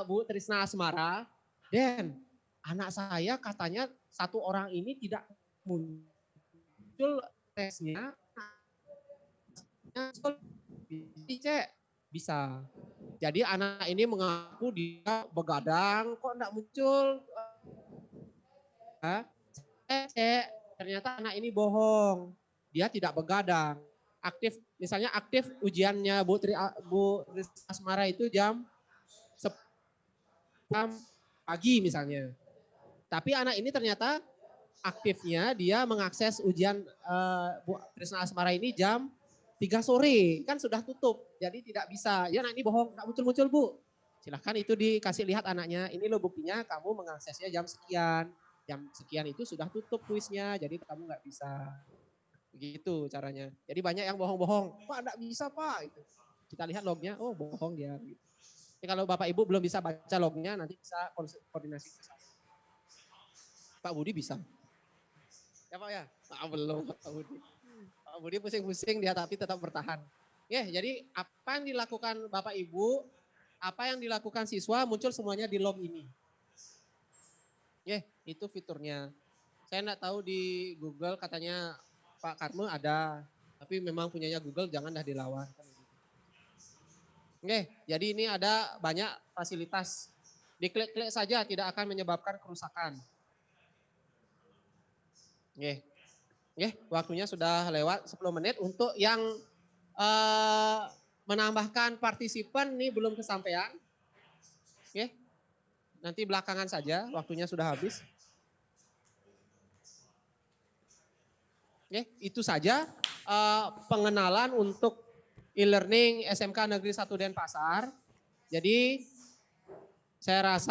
Bu Trisna Asmara. Dan anak saya katanya satu orang ini tidak muncul tesnya. Dicek. Bisa. Jadi anak ini mengaku dia begadang, kok enggak muncul. Ternyata anak ini bohong. Dia tidak begadang. Aktif, misalnya aktif ujiannya Bu Asmara itu jam 10 pagi misalnya. Tapi anak ini ternyata aktifnya dia mengakses ujian Bu Trisna Asmara ini jam 3 sore, kan sudah tutup, jadi tidak bisa. Ya anak ini bohong, enggak muncul-muncul Bu. Silahkan itu dikasih lihat anaknya, ini loh buktinya kamu mengaksesnya jam sekian. Jam sekian itu sudah tutup kuisnya, jadi kamu nggak bisa. Begitu caranya. Jadi banyak yang bohong-bohong, Pak enggak bisa Pak. Gitu. Kita lihat lognya, oh bohong dia. Gitu. Jadi kalau Bapak Ibu belum bisa baca lognya, nanti bisa koordinasi. Pak Budi bisa? Ya Pak ya? Belum Pak Budi. Pak Budi pusing-pusing dia tapi tetap bertahan. Jadi apa yang dilakukan Bapak Ibu, apa yang dilakukan siswa muncul semuanya di log ini. Itu fiturnya. Saya enggak tahu di Google katanya Pak Karmo ada, tapi memang punyanya Google jangan dah dilawan. Jadi ini ada banyak fasilitas. Diklik-klik saja tidak akan menyebabkan kerusakan. Waktunya sudah lewat 10 menit untuk yang menambahkan partisipan ini belum kesampaian. Nanti belakangan saja, waktunya sudah habis. Itu saja pengenalan untuk e-learning SMK Negeri 1 Denpasar. Jadi saya rasa